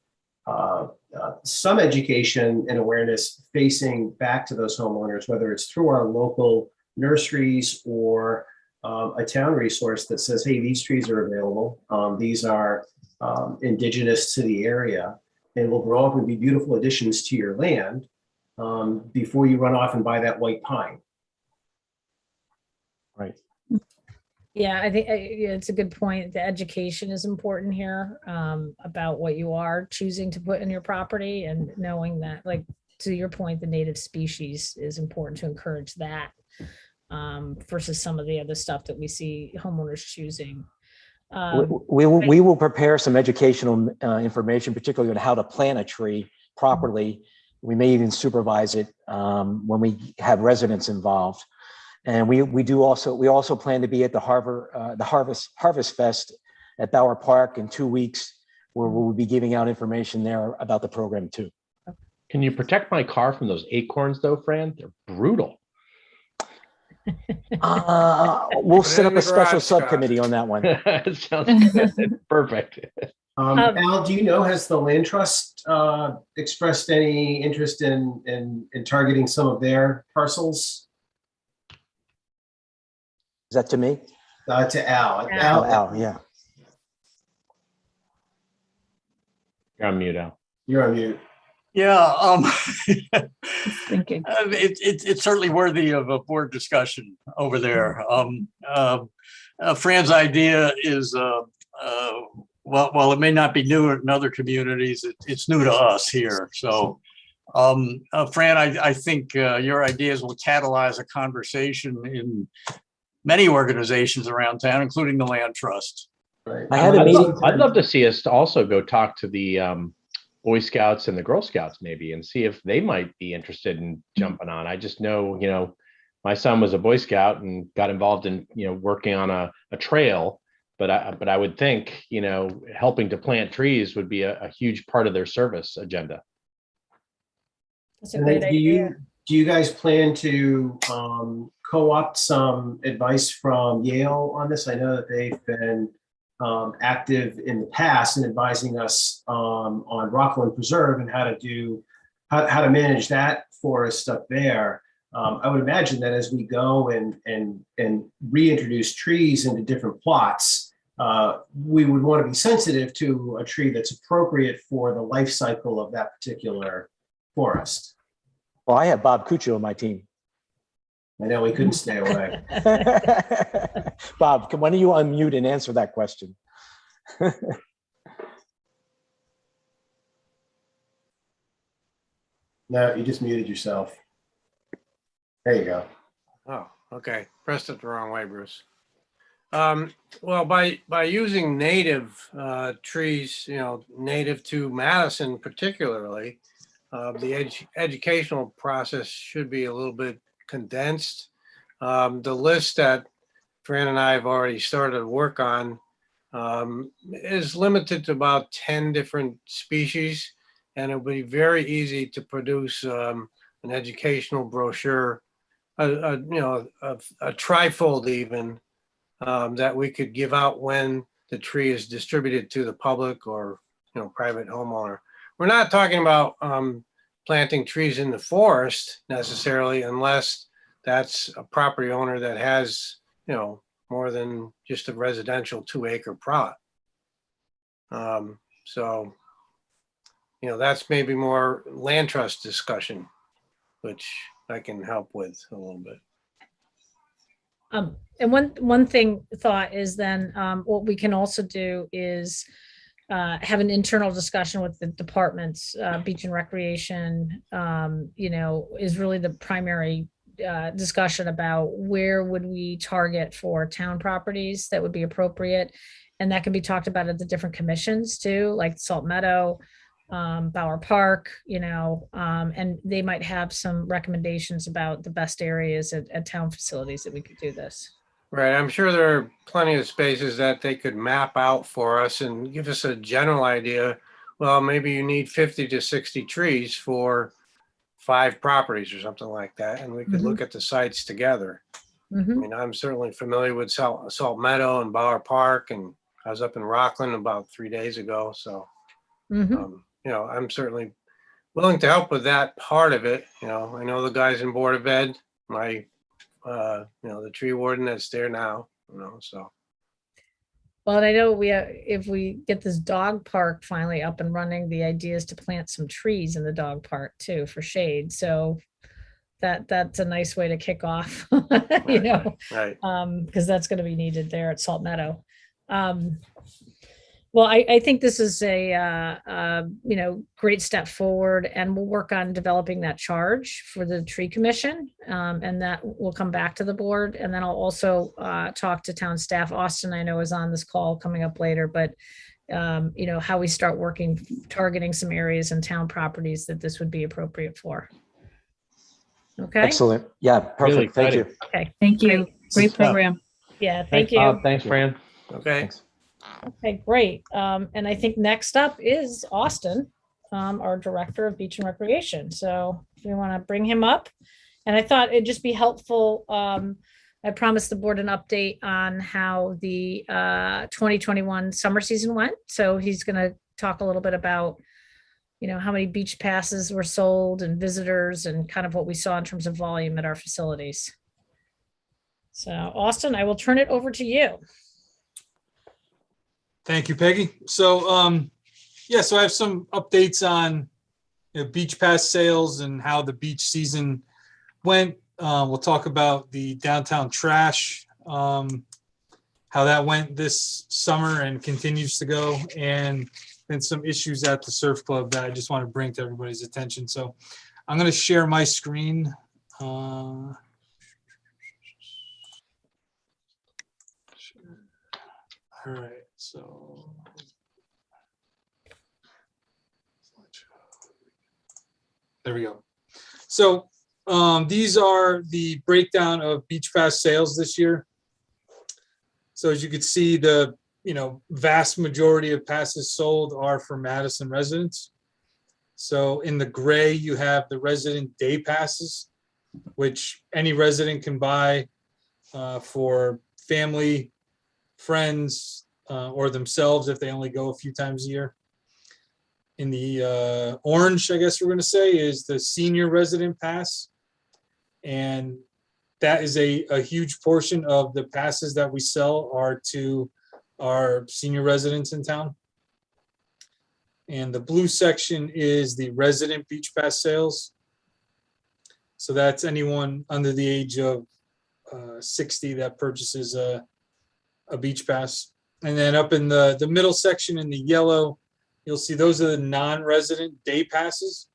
some education and awareness facing back to those homeowners, whether it's through our local nurseries or a town resource that says, hey, these trees are available. These are indigenous to the area and will grow up and be beautiful additions to your land before you run off and buy that white pine. Right. Yeah, I think it's a good point. The education is important here about what you are choosing to put in your property, and knowing that, like, to your point, the native species is important to encourage that versus some of the other stuff that we see homeowners choosing. We will prepare some educational information, particularly on how to plant a tree properly. We may even supervise it when we have residents involved. And we also plan to be at the Harvest Fest at Bauer Park in 2 weeks, where we'll be giving out information there about the program too. Can you protect my car from those acorns though, Fran? They're brutal. We'll set up a special subcommittee on that one. Sounds good. Perfect. Al, do you know, has the Land Trust expressed any interest in targeting some of their parcels? Is that to me? To Al. Al. Oh, Al, yeah. You're on mute, Al. You're on mute. Yeah, Just thinking. it's certainly worthy of a board discussion over there. Fran's idea is, well, it may not be new in other communities, it's new to us here. So, Fran, I think your ideas will catalyze a conversation in many organizations around town, including the Land Trust. Right. I had a meeting. I'd love to see us to also go talk to the Boy Scouts and the Girl Scouts maybe, and see if they might be interested in jumping on. I just know, my son was a Boy Scout and got involved in, working on a trail, but I would think, helping to plant trees would be a huge part of their service agenda. That's a And great then idea. do you guys plan to co-opt some advice from Yale on this? I know that they've been active in the past in advising us on Rockland Preserve and how to manage that forest up there. I would imagine that as we go and reintroduce trees into different plots, we would want to be sensitive to a tree that's appropriate for the life cycle of that particular forest. Well, I have Bob Cuccio on my team. I know we couldn't stay away. Bob, why don't you unmute and answer that question? No, you just muted yourself. There you go. Oh, okay. Pressed it the wrong way, Bruce. Well, by using native trees, native to Madison particularly, the educational process should be a little bit condensed. The list that Fran and I have already started to work on is limited to about 10 different species, and it'll be very easy to produce an educational brochure, a trifold even, that we could give out when the tree is distributed to the public or private homeowner. We're not talking about planting trees in the forest necessarily, unless that's a property owner that has more than just a residential 2-acre plot. So that's maybe more land trust discussion, which I can help with a little bit. And one thought is then what we can also do is have an internal discussion with the departments. Beach and Recreation, is really the primary discussion about where would we target for town properties that would be appropriate. And that can be talked about at the different commissions too, like Salt Meadow, Bauer Park, and they might have some recommendations about the best areas at town facilities that we could do this. Right. I'm sure there are plenty of spaces that they could map out for us and give us a general idea. Well, maybe you need 50 to 60 trees for 5 properties or something like that. And we could look at the sites together. I mean, I'm certainly familiar with Salt Meadow and Bauer Park, and I was up in Rockland about 3 days ago. So, I'm certainly willing to help with that part of it. I know the guys in Board of Ed, the tree warden that's there now, so. Well, and I know if we get this dog park finally up and running, the idea is to plant some trees in the dog park too for shade. So that's a nice way to kick off, Right. because that's going to be needed there at Salt Meadow. Well, I think this is a great step forward, and we'll work on developing that charge for the tree commission, and that will come back to the board. And then I'll also talk to town staff. Austin, I know, is on this call coming up later, but how we start targeting some areas and town properties that this would be appropriate for. Okay. Excellent. Yeah, Really perfect. Thank you. Okay. Thank you. Great stuff. program. Yeah. Thanks, Thank you. Bob. Thanks, Fran. Okay. Thanks. Okay, great. And I think next up is Austin, our Director of Beach and Recreation. So we want to bring him up. And I thought it'd just be helpful I promised the board an update on how the 2021 summer season went. So he's going to talk a little bit about, how many beach passes were sold and visitors and kind of what we saw in terms of volume at our facilities. So Austin, I will turn it over to you. Thank you, Peggy. So, so I have some updates on beach pass sales and how the beach season went. We'll talk about the downtown trash, how that went this summer and continues to go, and then some issues at the surf club that I just want to bring to everybody's attention. So I'm going to share my screen. All right, so there we go. So these are the breakdown of beach pass sales this year. So as you can see, the vast majority of passes sold are for Madison residents. So in the gray, you have the resident day passes, which any resident can buy for family, friends, or themselves if they only go a few times a year. In the orange, I guess we're going to say, is the senior resident pass. And that is a huge portion of the passes that we sell are to our senior residents in town. And the blue section is the resident beach pass sales. So that's anyone under the age of 60 that purchases a beach pass. And then up in the middle section in the yellow, you'll see those are the non-resident day passes.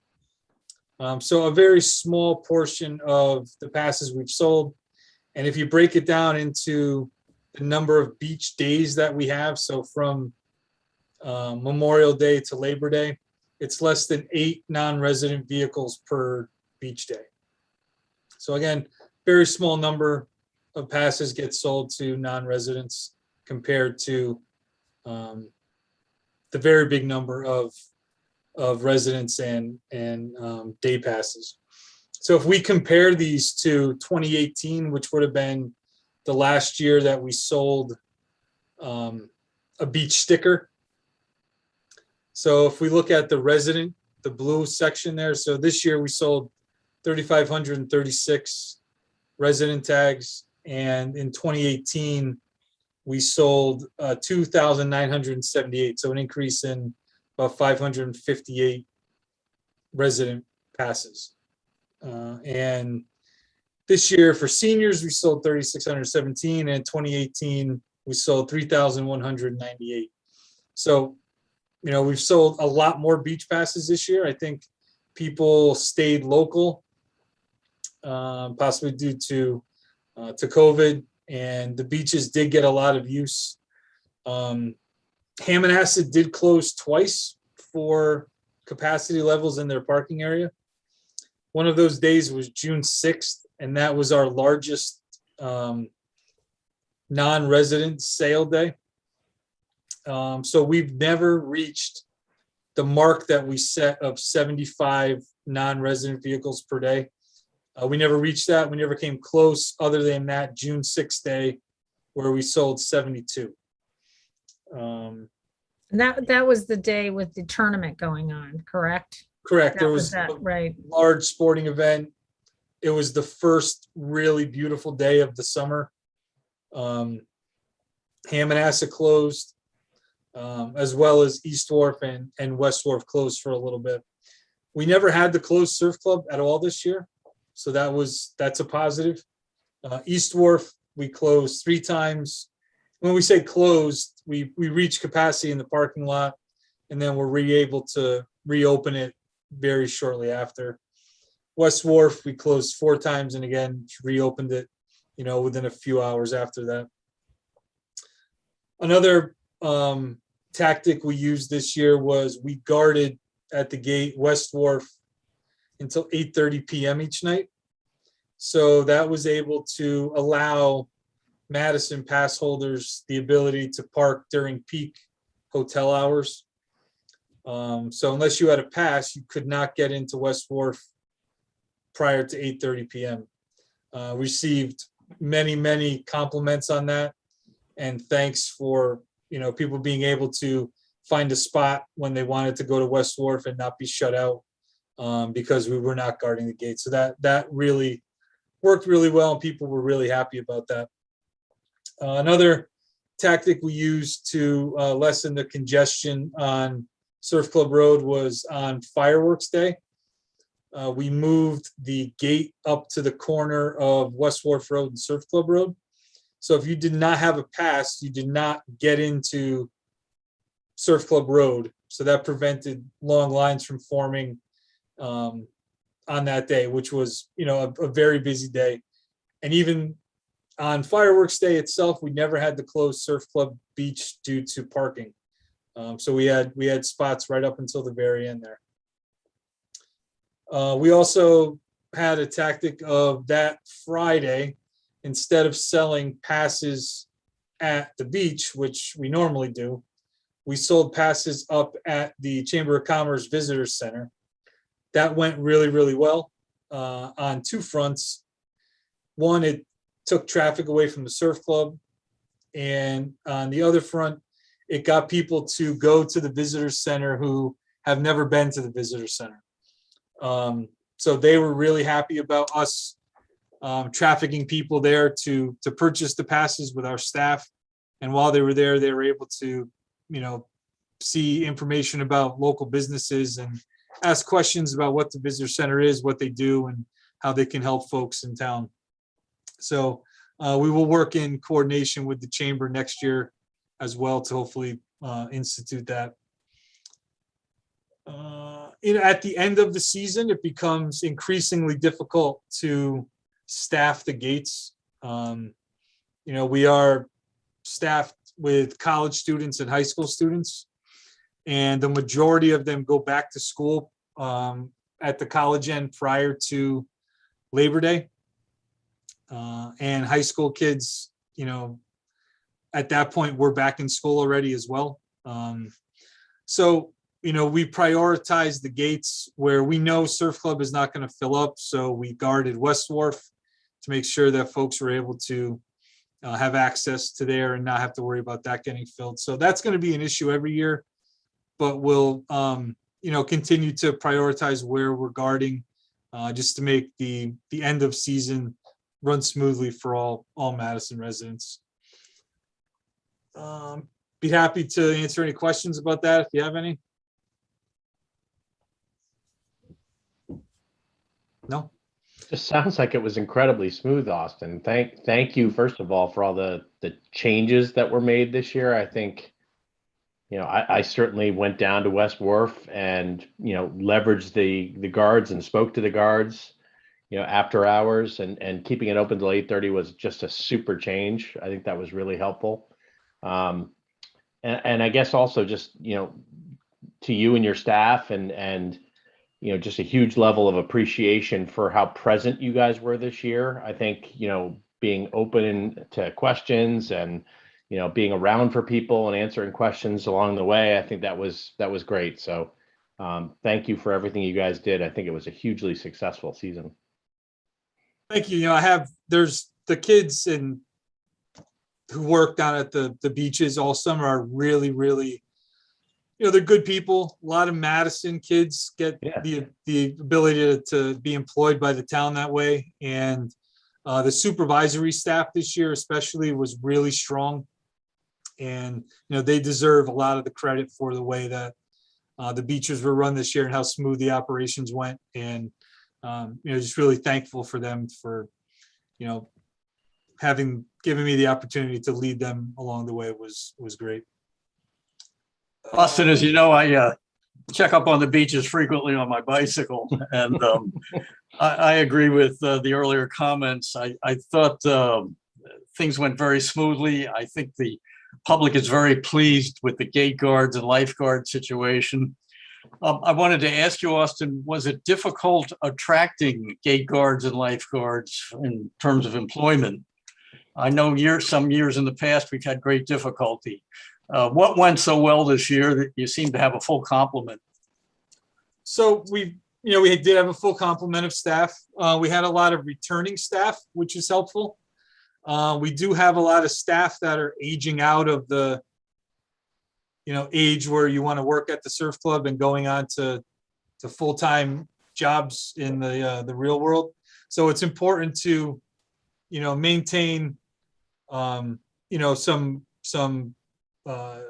So a very small portion of the passes we've sold. And if you break it down into the number of beach days that we have, so from Memorial Day to Labor Day, it's less than 8 non-resident vehicles per beach day. So again, very small number of passes get sold to non-residents compared to the very big number of residents and day passes. So if we compare these to 2018, which would have been the last year that we sold a beach sticker. So if we look at the resident, the blue section there, so this year we sold 3,536 resident tags, and in 2018 we sold 2,978, so an increase in about 558 resident passes. And this year for seniors, we sold 3,617, and in 2018, we sold 3,198. So, we've sold a lot more beach passes this year. I think people stayed local, possibly due to COVID, and the beaches did get a lot of use. Hammonasset did close twice for capacity levels in their parking area. One of those days was June 6th, and that was our largest non-resident sale day. So we've never reached the mark that we set of 75 non-resident vehicles per day. We never reached that. We never came close other than that June 6th day where we sold 72. And that was the day with the tournament going on, correct? Correct. There That was that, a right? large sporting event. It was the first really beautiful day of the summer. Hammonasset closed, as well as East Wharf and West Wharf closed for a little bit. We never had the closed surf club at all this year, so that's a positive. East Wharf, we closed 3 times. When we say closed, we reached capacity in the parking lot, and then we're able to reopen it very shortly after. West Wharf, we closed 4 times, and again reopened it, within a few hours after that. Another tactic we used this year was we guarded at the gate West Wharf until 8:30 p.m. each night. So that was able to allow Madison pass holders the ability to park during peak hotel hours. So unless you had a pass, you could not get into West Wharf prior to 8:30 p.m. Received many compliments on that. And thanks for, people being able to find a spot when they wanted to go to West Wharf and not be shut out because we were not guarding the gate. So that really worked really well, and people were really happy about that. Another tactic we used to lessen the congestion on Surf Club Road was on Fireworks Day. We moved the gate up to the corner of West Wharf Road and Surf Club Road. So if you did not have a pass, you did not get into Surf Club Road. So that prevented long lines from forming on that day, which was, a very busy day. And even on Fireworks Day itself, we never had to close Surf Club Beach due to parking. So we had spots right up until the very end there. We also had a tactic of that Friday, instead of selling passes at the beach, which we normally do, we sold passes up at the Chamber of Commerce Visitor Center. That went really, really well on two fronts. One, it took traffic away from the surf club. And on the other front, it got people to go to the visitor center who have never been to the visitor center. So they were really happy about us trafficking people there to purchase the passes with our staff. And while they were there, they were able to, see information about local businesses and ask questions about what the visitor center is, what they do, and how they can help folks in town. So we will work in coordination with the chamber next year as well to hopefully institute that. At the end of the season, it becomes increasingly difficult to staff the gates. We are staffed with college students and high school students, and the majority of them go back to school at the college end prior to Labor Day. And high school kids, at that point, we're back in school already as well. So we prioritize the gates where we know Surf Club is not going to fill up. So we guarded West Wharf to make sure that folks were able to have access to there and not have to worry about that getting filled. So that's going to be an issue every year, but we'll, continue to prioritize where we're guarding just to make the end of season run smoothly for all Madison residents. Be happy to answer any questions about that if you have any. No? Just sounds like it was incredibly smooth, Austin. Thank you, first of all, for all the changes that were made this year. I think, I certainly went down to West Wharf and, leveraged the guards and spoke to the guards, after hours, and keeping it open till 8:30 was just a super change. I think that was really helpful. And I guess also just, to you and your staff and just a huge level of appreciation for how present you guys were this year. I think, being open to questions and, being around for people and answering questions along the way, I think that was great. So thank you for everything you guys did. I think it was a hugely successful season. Thank you. There's the kids who work down at the beaches all summer are really, really, they're good people. A lot of Madison kids get the ability to be employed by the town that way. And the supervisory staff this year especially was really strong. And, they deserve a lot of the credit for the way that the beaches were run this year and how smooth the operations went. And, just really thankful for them for, having given me the opportunity to lead them along the way was great. Austin, as you know, I check up on the beaches frequently on my bicycle, and I agree with the earlier comments. I thought things went very smoothly. I think the public is very pleased with the gate guards and lifeguard situation. I wanted to ask you, Austin, was it difficult attracting gate guards and lifeguards in terms of employment? I know some years in the past we've had great difficulty. What went so well this year that you seem to have a full complement? So we did have a full complement of staff. We had a lot of returning staff, which is helpful. We do have a lot of staff that are aging out of the, age where you want to work at the surf club and going on to full-time jobs in the real world. So it's important to, maintain, some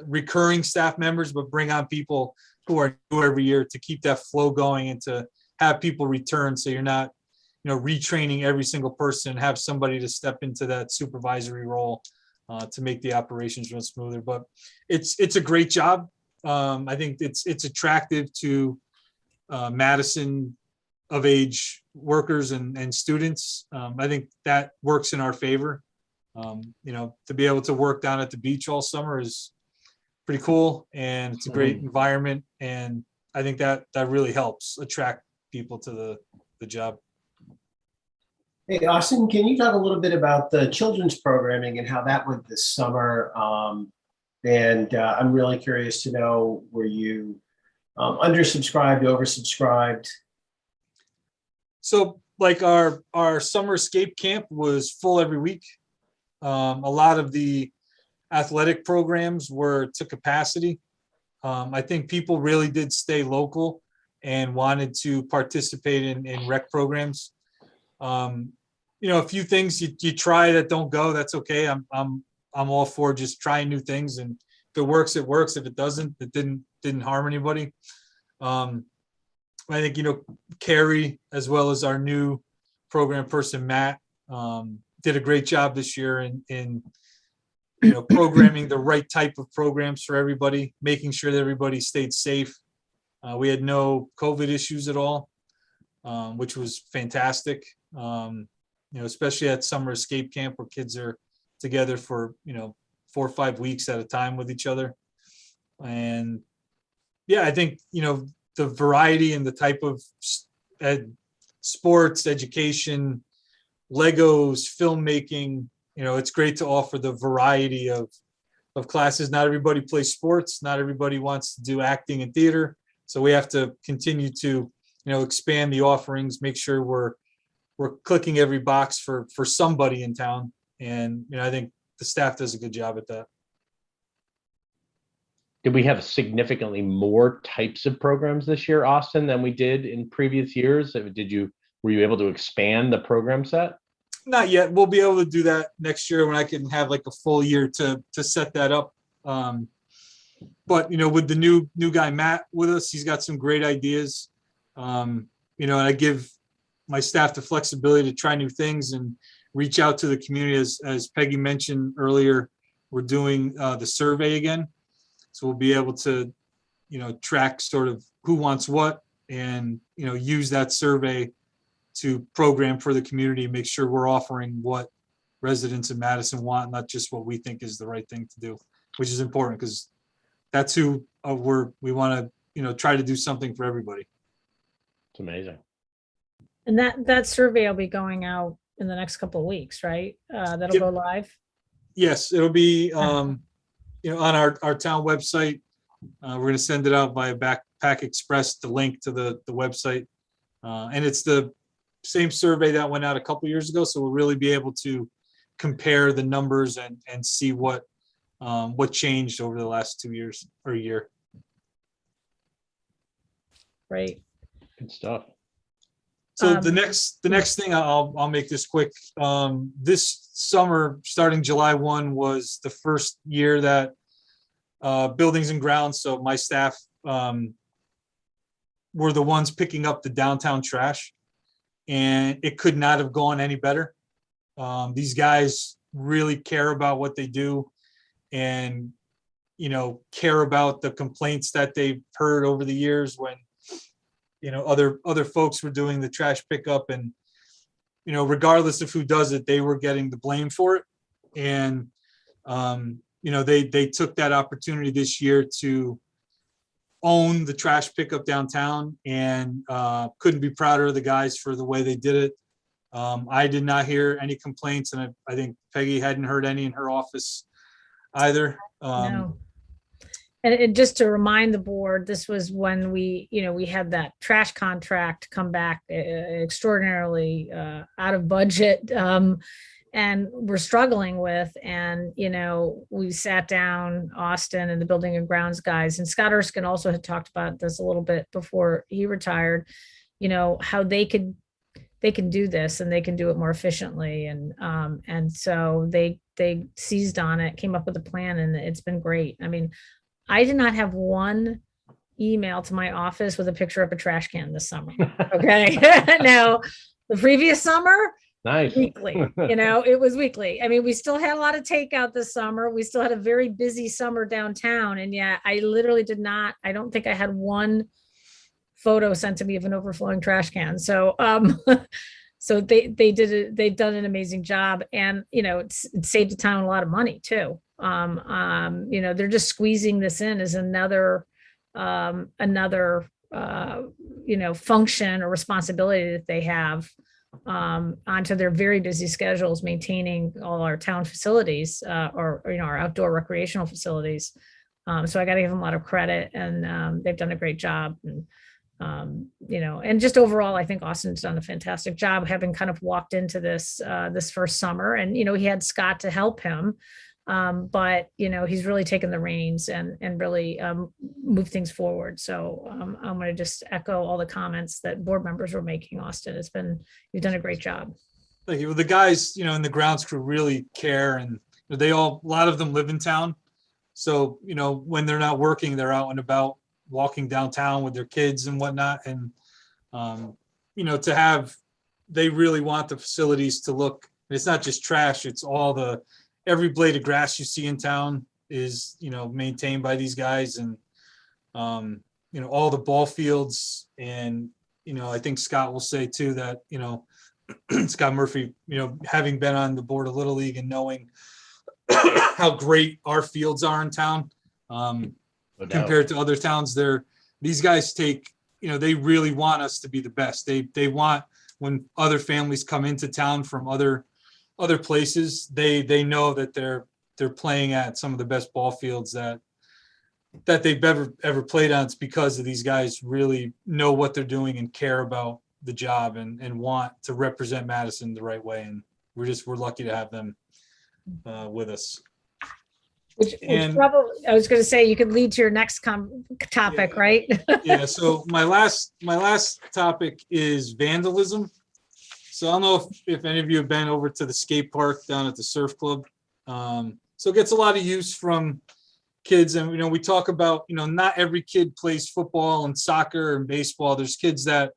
recurring staff members, but bring on people who are new every year to keep that flow going and to have people return. So you're not, retraining every single person, have somebody to step into that supervisory role to make the operations run smoother. But it's a great job. I think it's attractive to Madison of age workers and students. I think that works in our favor. To be able to work down at the beach all summer is pretty cool, and it's a great environment. And I think that really helps attract people to the job. Hey, Austin, can you talk a little bit about the children's programming and how that went this summer? And I'm really curious to know, were you undersubscribed, oversubscribed? So like our summer escape camp was full every week. A lot of the athletic programs were to capacity. I think people really did stay local and wanted to participate in rec programs. A few things you try that don't go, that's okay. I'm all for just trying new things, and if it works, it works. If it doesn't, it didn't harm anybody. I think Carrie, as well as our new program person Matt, did a great job this year in programming the right type of programs for everybody, making sure that everybody stayed safe. We had no COVID issues at all, which was fantastic. Especially at summer escape camp where kids are together for 4 or 5 weeks at a time with each other. And yeah, I think the variety and the type of sports, education, Legos, filmmaking, it's great to offer the variety of classes. Not everybody plays sports. Not everybody wants to do acting and theater. So we have to continue to, expand the offerings, make sure we're clicking every box for somebody in town. And, I think the staff does a good job at that. Did we have significantly more types of programs this year, Austin, than we did in previous years? Were you able to expand the program set? Not yet. We'll be able to do that next year when I can have like a full year to set that up. But with the new guy Matt with us, he's got some great ideas. And I give my staff the flexibility to try new things and reach out to the community. As Peggy mentioned earlier, we're doing the survey again. So we'll be able to, track sort of who wants what, and, use that survey to program for the community, make sure we're offering what residents in Madison want, not just what we think is the right thing to do, which is important because that's who we want to, try to do something for everybody. It's amazing. And that survey will be going out in the next couple of weeks, right? That'll go live. Yes, it'll be on our town website. We're going to send it out via Backpack Express, the link to the website, and it's the same survey that went out a couple years ago. So we'll really be able to compare the numbers and see what changed over the last 2 years or a year. Right. Good stuff. So the next thing, I'll make this quick. This summer, starting July 1, was the first year that buildings and grounds, so my staff were the ones picking up the downtown trash, and it could not have gone any better. These guys really care about what they do, and care about the complaints that they've heard over the years when other folks were doing the trash pickup, and regardless of who does it, they were getting the blame for it. And they took that opportunity this year to own the trash pickup downtown, and couldn't be prouder of the guys for the way they did it. I did not hear any complaints, and I think Peggy hadn't heard any in her office either. No. And just to remind the board, this was when we had that trash contract come back extraordinarily out of budget. and we're struggling with. And, we sat down, Austin and the building and grounds guys, and Scott Erskine also had talked about this a little bit before he retired, how they can do this and they can do it more efficiently. And so they seized on it, came up with a plan, and it's been great. I mean, I did not have one email to my office with a picture of a trash can this summer. Okay. Now, the previous summer, Nice. weekly, it was weekly. I mean, we still had a lot of takeout this summer. We still had a very busy summer downtown. And yet I literally I don't think I had one photo sent to me of an overflowing trash can. So, so they've done an amazing job, and, it saved the town a lot of money too. They're just squeezing this in as another function or responsibility that they have onto their very busy schedules, maintaining all our town facilities, or our outdoor recreational facilities. So I got to give them a lot of credit, and they've done a great job. And just overall, I think Austin's done a fantastic job, having kind of walked into this first summer. And he had Scott to help him, but he's really taken the reins and really moved things forward. So I'm going to just echo all the comments that board members were making. Austin, you've done a great job. Thank you. Well, the guys, in the grounds crew really care, and a lot of them live in town. So, when they're not working, they're out and about walking downtown with their kids and whatnot. And, they really want the facilities to look, it's not just trash, it's every blade of grass you see in town is, maintained by these guys, and, all the ball fields. And, I think Scott will say too that, Scott Murphy, having been on the board of Little League and knowing how great our fields are in town, compared to other towns, these guys take, they really want us to be the best. They want, when other families come into town from other places, they know that they're playing at some of the best ball fields that they've ever played on. It's because of these guys really know what they're doing and care about the job, and want to represent Madison the right way. And we're lucky to have them with us. Which probably, I was going to say, you could lead to your next topic, Yeah. right? Yeah. So my last topic is vandalism. So I don't know if any of you have been over to the skate park down at the surf club. So it gets a lot of use from kids, and we talk about, not every kid plays football and soccer and baseball. There's kids that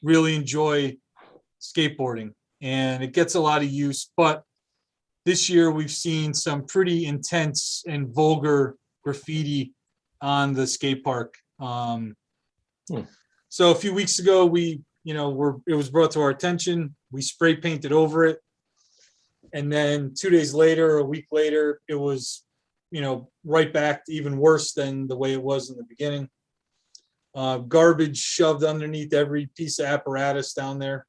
really enjoy skateboarding, and it gets a lot of use. But this year we've seen some pretty intense and vulgar graffiti on the skate park. So a few weeks ago, it was brought to our attention. We spray painted over it. And then 2 days later, a week later, it was, right back to even worse than the way it was in the beginning. Garbage shoved underneath every piece of apparatus down there.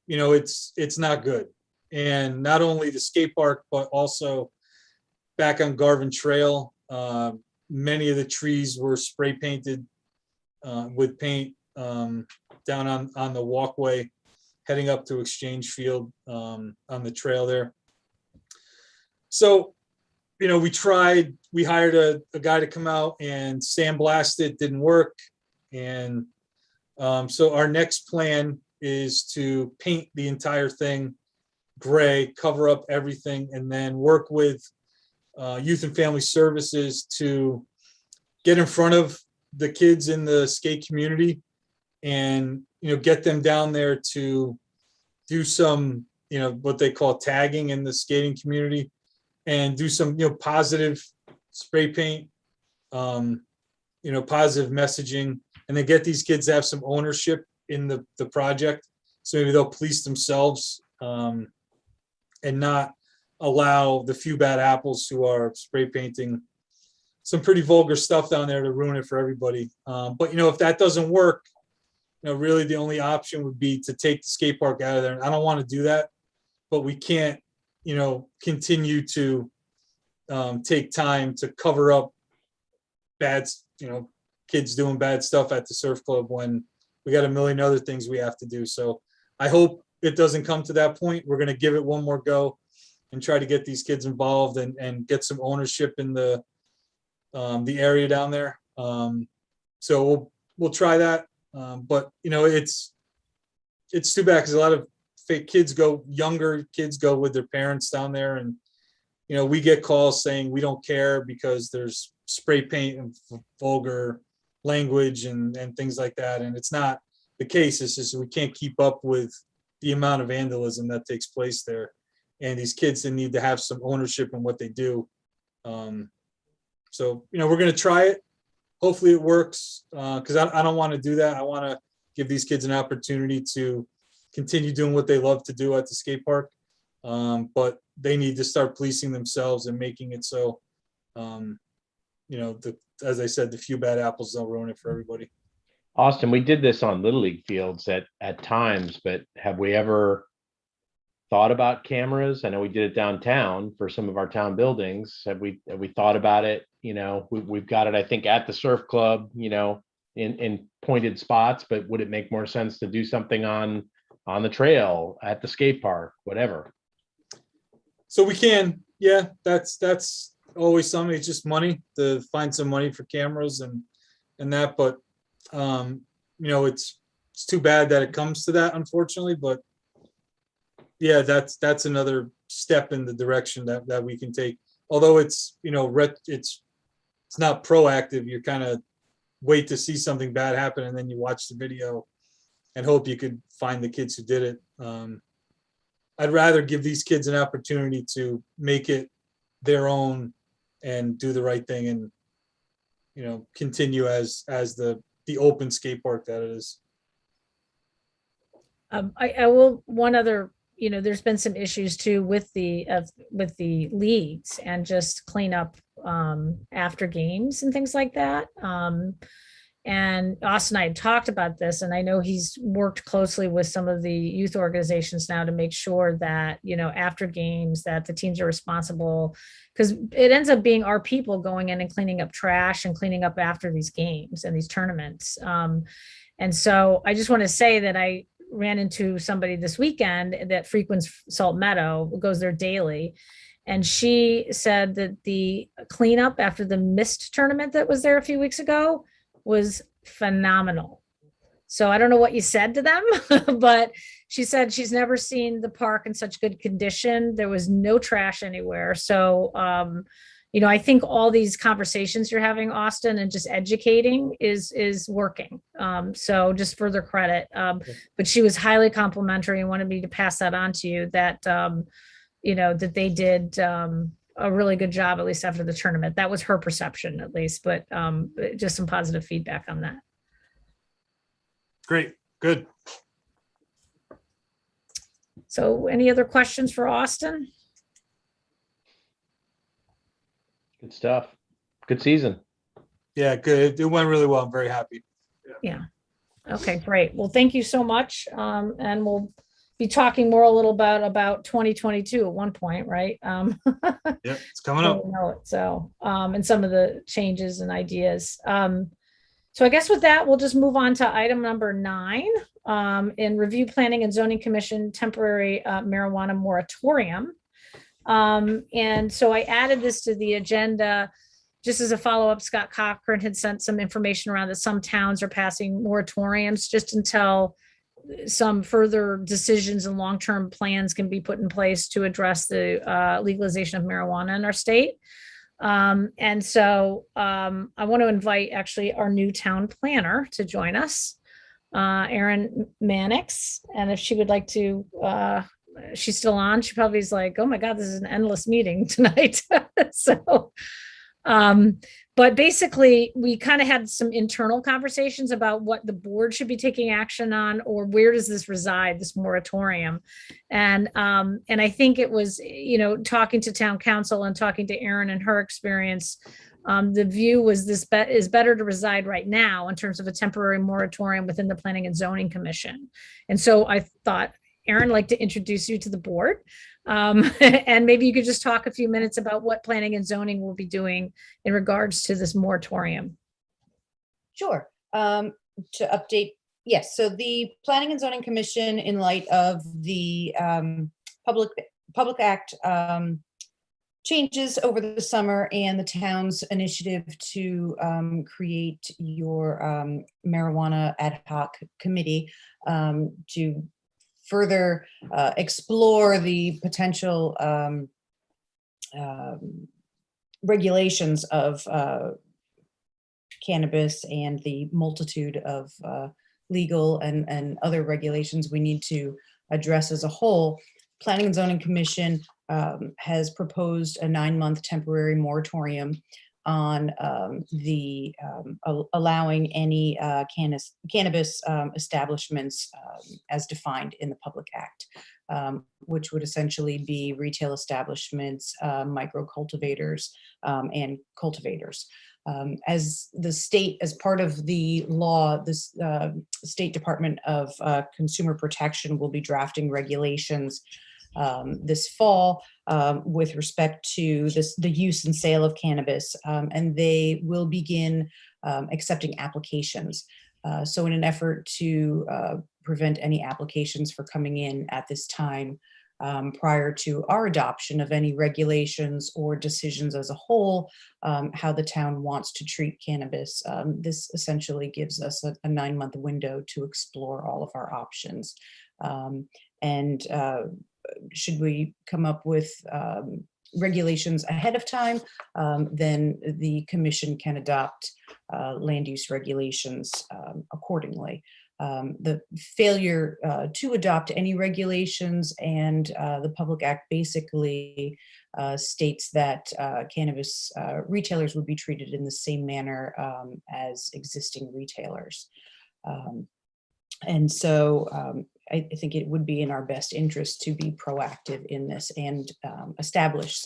It's not good. And not only the skate park, but also back on Garvin Trail, many of the trees were spray painted with paint down on the walkway heading up to Exchange Field on the trail there. So, we hired a guy to come out and sandblast it, didn't work. And so our next plan is to paint the entire thing gray, cover up everything, and then work with Youth and Family Services to get in front of the kids in the skate community and, get them down there to do some, what they call tagging in the skating community, and do some, positive spray paint, positive messaging, and then get these kids to have some ownership in the project. So maybe they'll police themselves, and not allow the few bad apples who are spray painting some pretty vulgar stuff down there to ruin it for everybody. But if that doesn't work, really the only option would be to take the skate park out of there. And I don't want to do that, but we can't, continue to take time to cover up bad, kids doing bad stuff at the surf club when we got a million other things we have to do. So I hope it doesn't come to that point, we're going to give it one more go and try to get these kids involved and get some ownership in the area down there. So we'll try that. But you know, it's too bad because a lot of younger kids go with their parents down there, and you know, we get calls saying we don't care because there's spray paint and vulgar language and things like that. And it's not the case. It's just we can't keep up with the amount of vandalism that takes place there. And these kids, they need to have some ownership in what they do. So, you know, we're going to try it. Hopefully it works, because I don't want to do that. I want to give these kids an opportunity to continue doing what they love to do at the skate park. But they need to start policing themselves and making it so, you know, as I said, the few bad apples don't ruin it for everybody. Austin, we did this on Little League fields at times, but have we ever thought about cameras? I know we did it downtown for some of our town buildings. Have we thought about it? You know, we've got it, I think, at the surf club, you know, in pointed spots, but would it make more sense to do something on the trail, at the skate park, whatever? So we can, yeah, that's always something. It's just money to find some money for cameras and that, but you know, it's too bad that it comes to that, unfortunately, but yeah, that's another step in the direction that we can take. Although it's, you know, it's not proactive. You kind of wait to see something bad happen and then you watch the video and hope you could find the kids who did it. I'd rather give these kids an opportunity to make it their own and do the right thing and, you know, continue as the open skate park that it is. I will, one other, you know, there's been some issues too with the leagues and just clean up after games and things like that. And Austin and I had talked about this, and I know he's worked closely with some of the youth organizations now to make sure that, you know, after games that the teams are responsible, because it ends up being our people going in and cleaning up trash and cleaning up after these games and these tournaments. And so I just want to say that I ran into somebody this weekend that frequents Salt Meadow, goes there daily. And she said that the cleanup after the mist tournament that was there a few weeks ago was phenomenal. So I don't know what you said to them, but she said she's never seen the park in such good condition. There was no trash anywhere. So, you know, I think all these conversations you're having, Austin, and just educating is working. So just further credit. But she was highly complimentary and wanted me to pass that on to you, that, you know, that they did a really good job, at least after the tournament. That was her perception, at least, but just some positive feedback on that. Great, good. So any other questions for Austin? Good stuff. Good season. Yeah, good. It went really well. I'm very happy. Yeah. Okay, great. Well, thank you so much. And we'll be talking more a little about 2022 at one point, right? Yeah, it's coming up. So, and some of the changes and ideas. So I guess with that, we'll just move on to item number 9, in Review Planning and Zoning Commission temporary marijuana moratorium. And so I added this to the agenda just as a follow-up. Scott Cochran had sent some information around that some towns are passing moratoriums just until some further decisions and long-term plans can be put in place to address the legalization of marijuana in our state. And so I want to invite actually our new town planner to join us, Erin Mannix. And if she would like to, she's still on, she probably is like, oh my God, this is an endless meeting tonight. So, but basically we kind of had some internal conversations about what the board should be taking action on, or where does this reside, this moratorium. And I think it was, you know, talking to town council and talking to Erin and her experience, the view was this is better to reside right now in terms of a temporary moratorium within the Planning and Zoning Commission. And so I thought, Erin, I'd like to introduce you to the board. And maybe you could just talk a few minutes about what planning and zoning will be doing in regards to this moratorium. Sure. To update Yes, so the Planning and Zoning Commission, in light of the Public Act changes over the summer and the town's initiative to create your marijuana ad hoc committee to further explore the potential regulations of cannabis and the multitude of legal and other regulations we need to address as a whole. Planning and Zoning Commission has proposed a 9-month temporary moratorium on allowing any cannabis establishments as defined in the Public Act, which would essentially be retail establishments, micro cultivators, and cultivators. As the state, as part of the law, this State Department of Consumer Protection will be drafting regulations this fall with respect to the use and sale of cannabis, and they will begin accepting applications. So in an effort to prevent any applications for coming in at this time, prior to our adoption of any regulations or decisions as a whole, how the town wants to treat cannabis. This essentially gives us a 9-month window to explore all of our options. And should we come up with regulations ahead of time, then the commission can adopt land use regulations accordingly. The failure to adopt any regulations and the Public Act basically states that cannabis retailers would be treated in the same manner as existing retailers. And so I think it would be in our best interest to be proactive in this and establish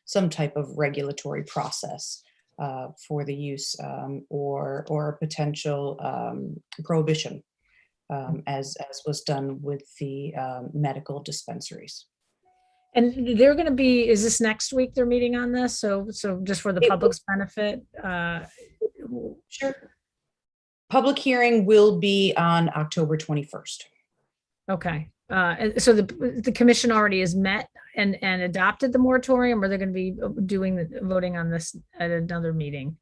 some type of regulatory process for the use or a potential prohibition, as was done with the medical dispensaries. And they're going to be, is this next week they're meeting on this? So just for the public's benefit? Sure. Public hearing will be on October 21st. Okay. And so the commission already has met and adopted the moratorium, or they're going to be voting on this at another meeting?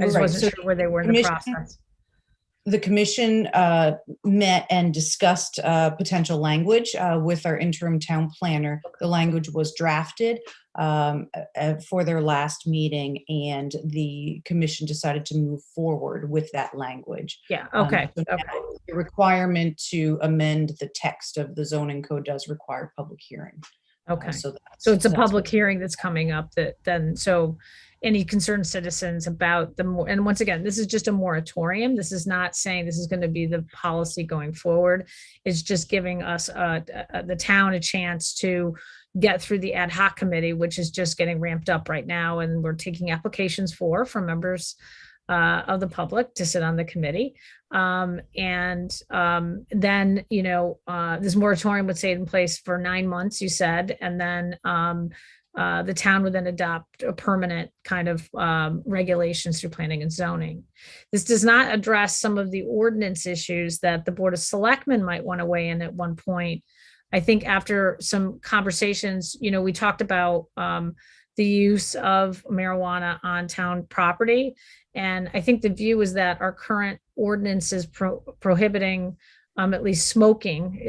I just wasn't sure where they were in the process. The commission met and discussed potential language with our interim town planner. The language was drafted for their last meeting, and the commission decided to move forward with that language. Yeah, okay. So the requirement to amend the text of the zoning code does require public hearing. Okay, so it's a public hearing that's coming up that then, so any concerned citizens about and once again, this is just a moratorium. This is not saying this is going to be the policy going forward. It's just giving us the town a chance to get through the ad hoc committee, which is just getting ramped up right now. And we're taking applications from members of the public to sit on the committee. Then, this moratorium would stay in place for 9 months, you said, and then the town would then adopt a permanent kind of regulations through planning and zoning. This does not address some of the ordinance issues that the Board of Selectmen might want to weigh in at one point. I think after some conversations, we talked about the use of marijuana on town property. And I think the view is that our current ordinance is prohibiting at least smoking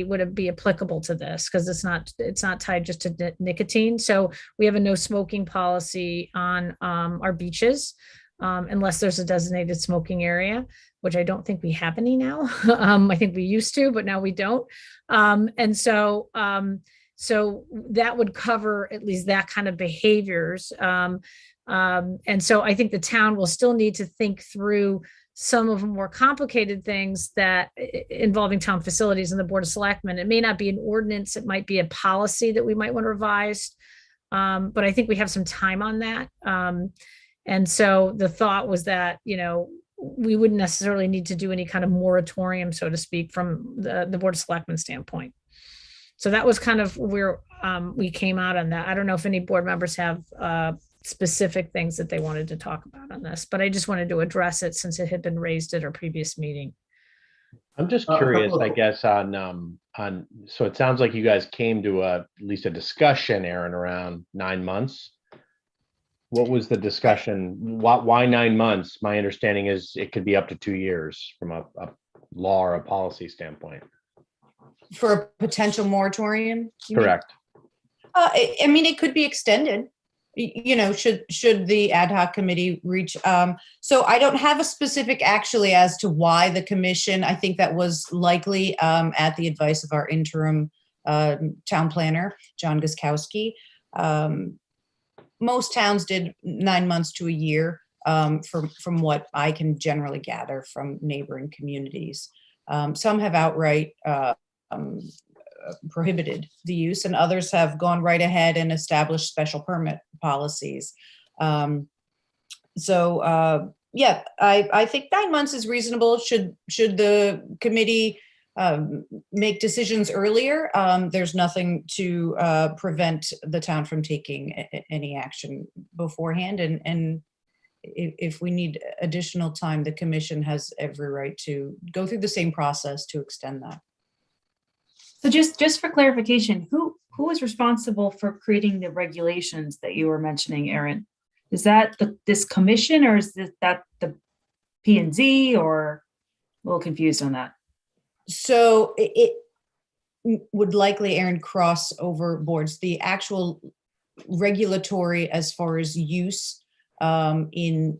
would be applicable to this, because it's not tied just to nicotine. So we have a no smoking policy on our beaches unless there's a designated smoking area, which I don't think we have any now. I think we used to, but now we don't. So that would cover at least that kind of behaviors. And so I think the town will still need to think through some of the more complicated things that involving town facilities and the Board of Selectmen. It may not be an ordinance, it might be a policy that we might want to revise. But I think we have some time on that. And so the thought was that, we wouldn't necessarily need to do any kind of moratorium, so to speak, from the Board of Selectmen standpoint. So that was kind of where we came out on that. I don't know if any board members have specific things that they wanted to talk about on this, but I just wanted to address it since it had been raised at our previous meeting. I'm just A curious, couple I of- guess, so it sounds like you guys came to at least a discussion, Aaron, around 9 months. What was the discussion? Why 9 months? My understanding is it could be up to 2 years from a law or a policy standpoint. For a potential moratorium? you mean? Correct. I mean, it could be extended, you know, should the ad hoc committee reach, so I don't have a specific actually as to why the commission, I think that was likely at the advice of our interim town planner, John Guskowski. Most towns did 9 months to a year, from what I can generally gather from neighboring communities. Some have outright prohibited the use, and others have gone right ahead and established special permit policies. Yeah, I think 9 months is reasonable. Should the committee make decisions earlier, there's nothing to prevent the town from taking any action beforehand. And if we need additional time, the commission has every right to go through the same process to extend that. So just for clarification, who is responsible for creating the regulations that you were mentioning, Aaron? Is that this commission, or is that the P&Z, or a little confused on that? So it would likely, Aaron, cross over boards. The actual regulatory as far as use in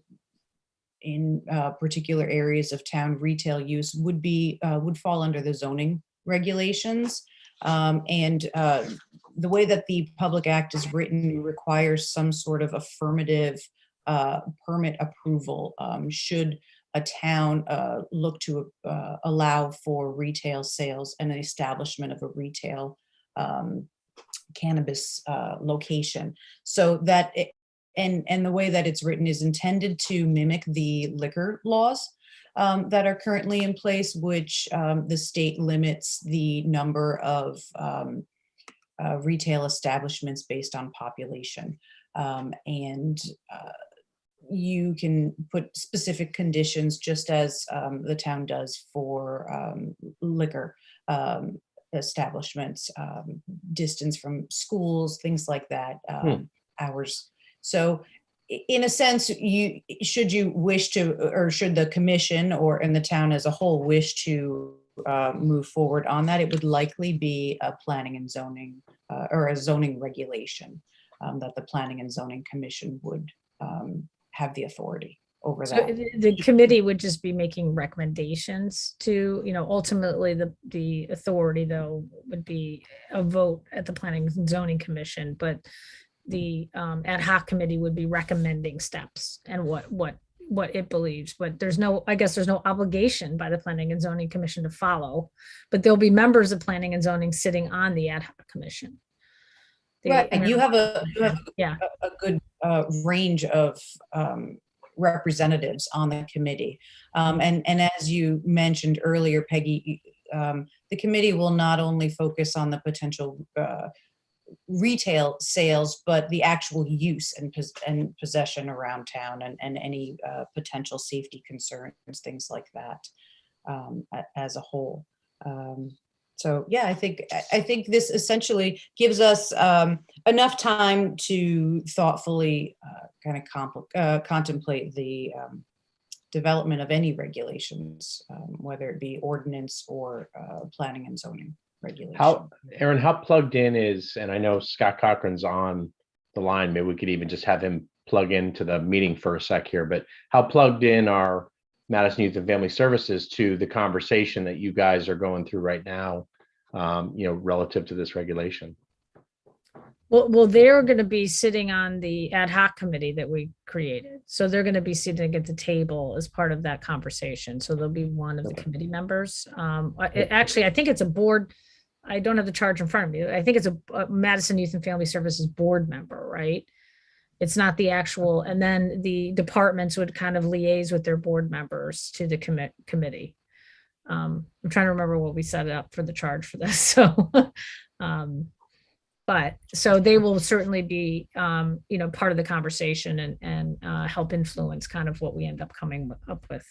particular areas of town, retail use would fall under the zoning regulations. The way that the Public Act is written requires some sort of affirmative permit approval should a town look to allow for retail sales and the establishment of a retail cannabis location. So that and the way that it's written is intended to mimic the liquor laws that are currently in place, which the state limits the number of retail establishments based on population. You can put specific conditions, just as the town does for liquor establishments, distance from schools, things like that, hours. So in a sense, should you wish to, or should the commission and the town as a whole wish to move forward on that, it would likely be a planning and zoning or a zoning regulation that the Planning and Zoning Commission would have the authority over So that. the committee would just be making recommendations to, ultimately the authority though would be a vote at the Planning and Zoning Commission, but the ad hoc committee would be recommending steps and what it believes, but I guess there's no obligation by the Planning and Zoning Commission to follow, but there'll be members of Planning and Zoning sitting on the ad hoc commission. Right, and you have a Yeah. a good range of representatives on the committee. And as you mentioned earlier, Peggy, the committee will not only focus on the potential retail sales, but the actual use and possession around town and any potential safety concerns, things like that, as a whole. So yeah, I think this essentially gives us enough time to thoughtfully kind of contemplate the development of any regulations, whether it be ordinance or planning and zoning regulation. Aaron, how plugged in is, and I know Scott Cochran's on the line, maybe we could even just have him plug into the meeting for a sec here, but how plugged in are Madison Youth and Family Services to the conversation that you guys are going through right now, relative to this regulation? Well, they're going to be sitting on the ad hoc committee that we created. So they're going to be sitting at the table as part of that conversation. So they'll be one of the committee members. Actually, I think it's a board. I don't have the charge in front of me. I think it's a Madison Youth and Family Services board member, right? It's not the actual, and then the departments would kind of liaise with their board members to the committee. I'm trying to remember what we set up for the charge for this. So, so they will certainly be, part of the conversation and help influence kind of what we end up coming up with.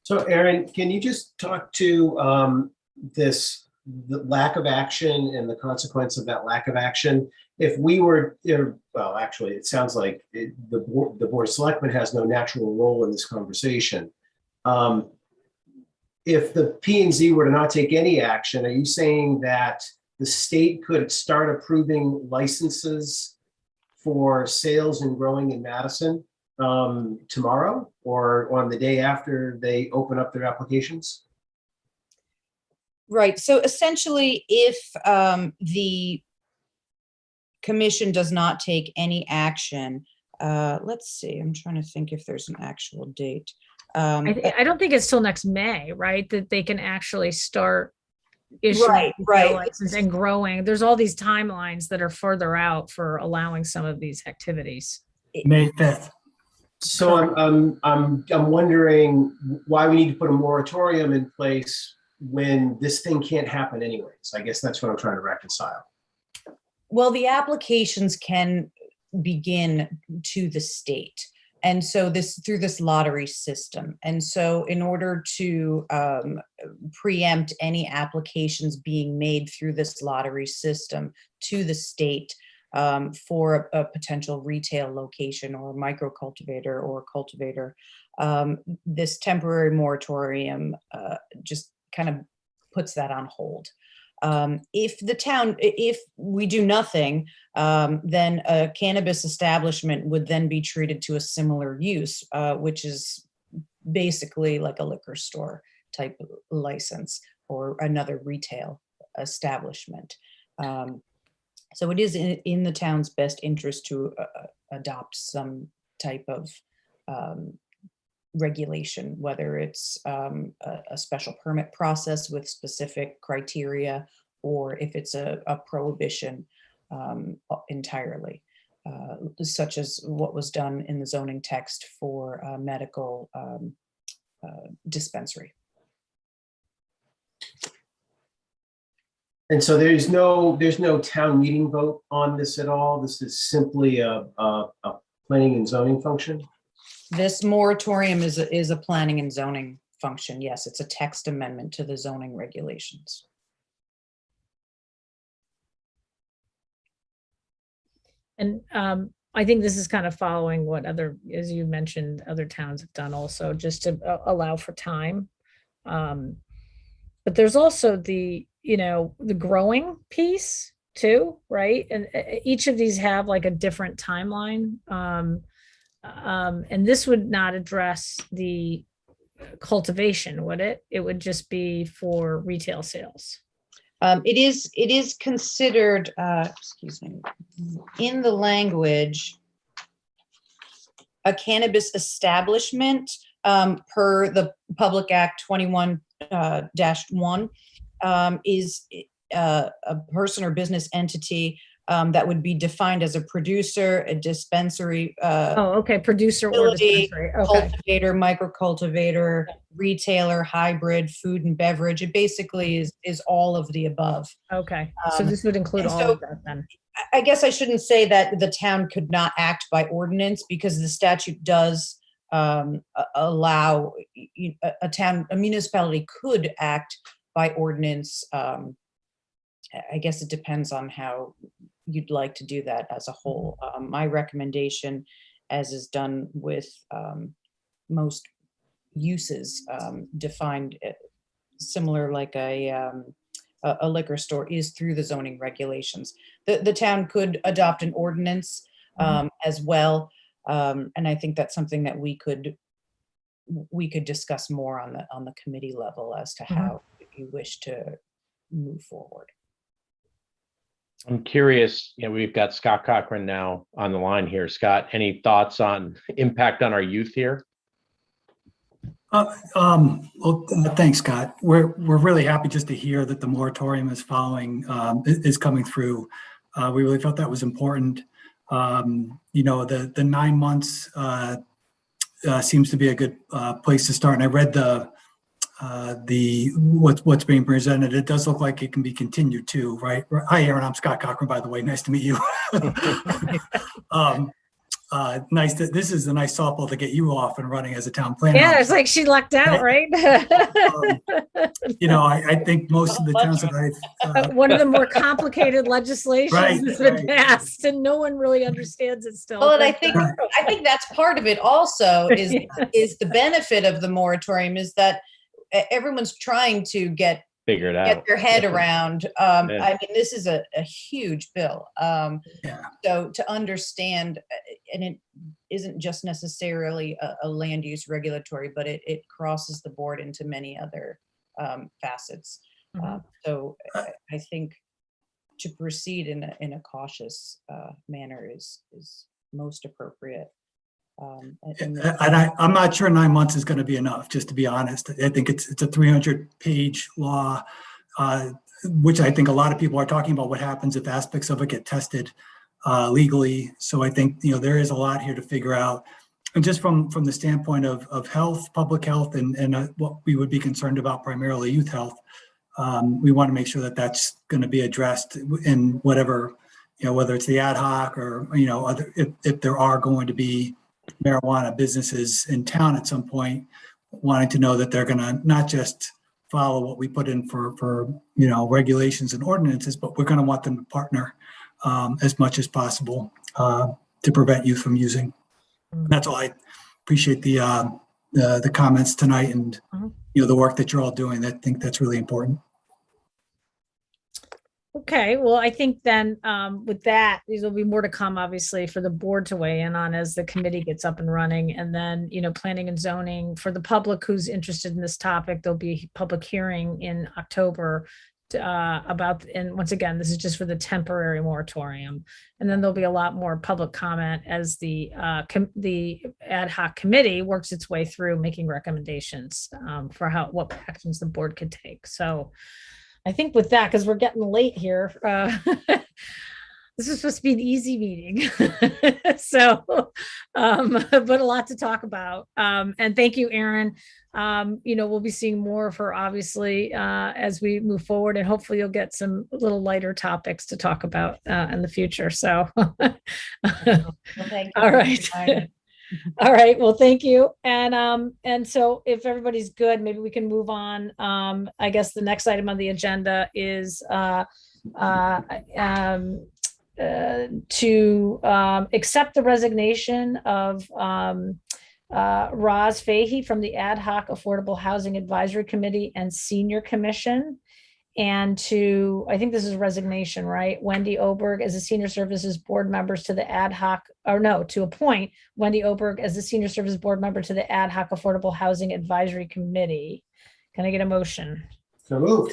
So Aaron, can you just talk to the lack of action and the consequence of that lack of action? If we were, well, actually, it sounds like the Board of Selectmen has no natural role in this conversation. If the P&Z were to not take any action, are you saying that the state could start approving licenses for sales and growing in Madison tomorrow or on the day after they open up their applications? Right. So essentially, if the commission does not take any action, let's see, I'm trying to think if there's an actual date. I don't think it's till next May, right? That they can actually start issuing Right, retail right. license and growing. There's all these timelines that are further out for allowing some of these activities. May 5th. So I'm wondering why we need to put a moratorium in place when this thing can't happen anyways. I guess that's what I'm trying to reconcile. Well, the applications can begin to the state. And so through this lottery system. And so in order to preempt any applications being made through this lottery system to the state for a potential retail location or micro cultivator or cultivator, this temporary moratorium just kind of puts that on hold. If we do nothing, then a cannabis establishment would then be treated to a similar use, which is basically like a liquor store type of license or another retail establishment. So it is in the town's best interest to adopt some type of regulation, whether it's a special permit process with specific criteria, or if it's a prohibition entirely, such as what was done in the zoning text for a medical dispensary. And so there's no town meeting vote on this at all. This is simply a planning and zoning function. This moratorium is a planning and zoning function. Yes, it's a text amendment to the zoning regulations. And I think this is kind of following what as you mentioned, other towns have done also, just to allow for time. But there's also the growing piece too, right? And each of these have like a different timeline. And this would not address the cultivation, would it? It would just be for retail sales. It is considered, excuse me, in the language, a cannabis establishment per the Public Act 21-1 is a person or business entity that would be defined as a producer, a dispensary. Producer or dispensary. Okay. Cultivator, micro-cultivator, retailer, hybrid, food and beverage. It basically is all of the above. Okay, so this would include all of that then. I guess I shouldn't say that the town could not act by ordinance, because the statute does allow a municipality could act by ordinance. I guess it depends on how you'd like to do that as a whole. My recommendation, as is done with most uses defined similar like a liquor store, is through the zoning regulations. The town could adopt an ordinance as well. And I think that's something that we could discuss more on the committee level as to how you wish to move forward. I'm curious, we've got Scott Cochran now on the line here. Scott, any thoughts on impact on our youth here? Well, thanks, Scott. We're really happy just to hear that the moratorium is is coming through. We really felt that was important. The 9 months seems to be a good place to start. And I read what's being presented. It does look like it can be continued too, right? Hi, Aaron. I'm Scott Cochran, by the way. Nice to meet you. nice that this is a nice softball to get you off and running as a town planner. Yeah, it's like she lucked out, right? You know, I think most of the towns that I've One of the more complicated legislations Right, has been right. passed, and no one really understands it still. Well, and I but, think that's part of it also is Yeah. is the benefit of the moratorium is that everyone's trying to get Figure it out. their head around. Yeah. I mean, this is a huge bill. Yeah. So to understand, and it isn't just necessarily a land use regulatory, but it crosses the board into many other facets. So I think to proceed in a cautious manner is most appropriate. And I'm not sure 9 months is going to be enough, just to be honest. I think it's a 300-page law, which I think a lot of people are talking about what happens if aspects of it get tested legally. So I think, you know, there is a lot here to figure out. And just from the standpoint of health, public health, and what we would be concerned about, primarily youth health, we want to make sure that that's going to be addressed in whatever, you know, whether it's the ad hoc or, you know, other, if there are going to be marijuana businesses in town at some point, wanting to know that they're going to not just follow what we put in for you know, regulations and ordinances, but we're going to want them to partner as much as possible to prevent youth from using. That's all. I appreciate the comments tonight and you know, the work that you're all doing. I think that's really important. Okay, well, I think then with that, there'll be more to come, obviously, for the board to weigh in on as the committee gets up and running. And then, you know, planning and zoning for the public who's interested in this topic, there'll be a public hearing in October about, and once again, this is just for the temporary moratorium. And then there'll be a lot more public comment as the ad hoc committee works its way through making recommendations for what actions the board could take. So I think with that, because we're getting late here, this is supposed to be an easy meeting. So, but a lot to talk about. And thank you, Erin. You know, we'll be seeing more of her, obviously, as we move forward, and hopefully you'll get some little lighter topics to talk about in the future. So, Well, thank you. all right. All right, well, thank you. And so if everybody's good, maybe we can move on. I guess the next item on the agenda is to accept the resignation of Roz Fahey from the Ad Hoc Affordable Housing Advisory Committee and Senior Commission. And I think this is resignation, right? Wendy Oberg as a Senior Services Board members to the Ad Hoc, or no, to appoint Wendy Oberg as the Senior Services Board member to the Ad Hoc Affordable Housing Advisory Committee. Can I get a motion? So moved.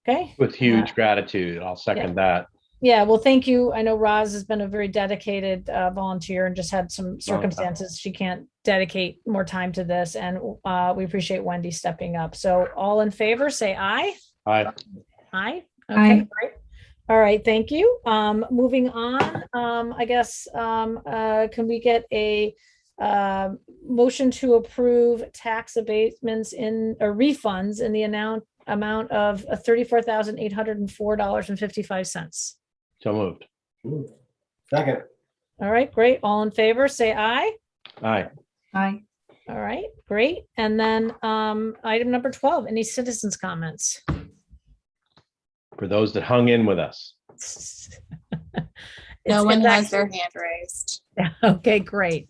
Okay. With huge gratitude. I'll second that. Yeah, well, thank you. I know Roz has been a very dedicated volunteer and just had some circumstances. She can't dedicate more time to this, and we appreciate Wendy stepping up. So all in favor, say aye. Aye. Aye. Okay, Aye. great. All right, thank you. Moving on, I guess, can we get a motion to approve tax abatements or refunds in the amount of $34,804.55? So moved. Second. All right, great. All in favor, say aye. Aye. Aye. All right, great. And then item number 12, any citizens' comments? For those that hung in with us. No one it's has their actually- hand raised. Okay, great.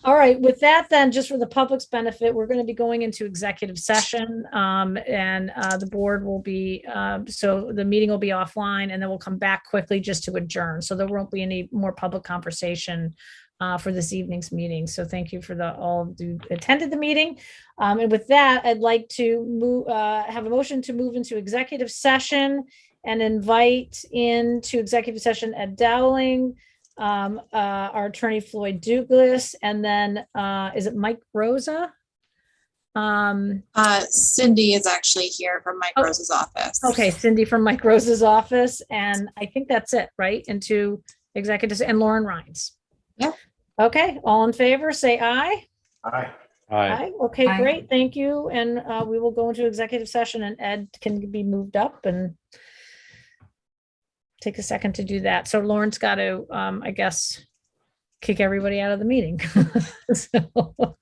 All right, with that then, just for the public's benefit, we're going to be going into executive session and the board will be, so the meeting will be offline and then we'll come back quickly just to adjourn. So there won't be any more public conversation for this evening's meeting. So thank you for all who attended the meeting. And with that, I'd like to have a motion to move into executive session and invite into executive session Ed Dowling, our attorney Floyd Douglas, and then is it Mike Rosa? Cindy is actually here from Mike Oh. Rose's office. Okay, Cindy from Mike Rosa's office, and I think that's it, right? Into executive, and Lauren Rhines. Yep. Okay, all in favor, say aye. Aye. Aye. Okay, Aye. great, thank you, and we will go into executive session, and Ed can be moved up and take a second to do that. So Lauren's got to, I guess, kick everybody out of the meeting. So.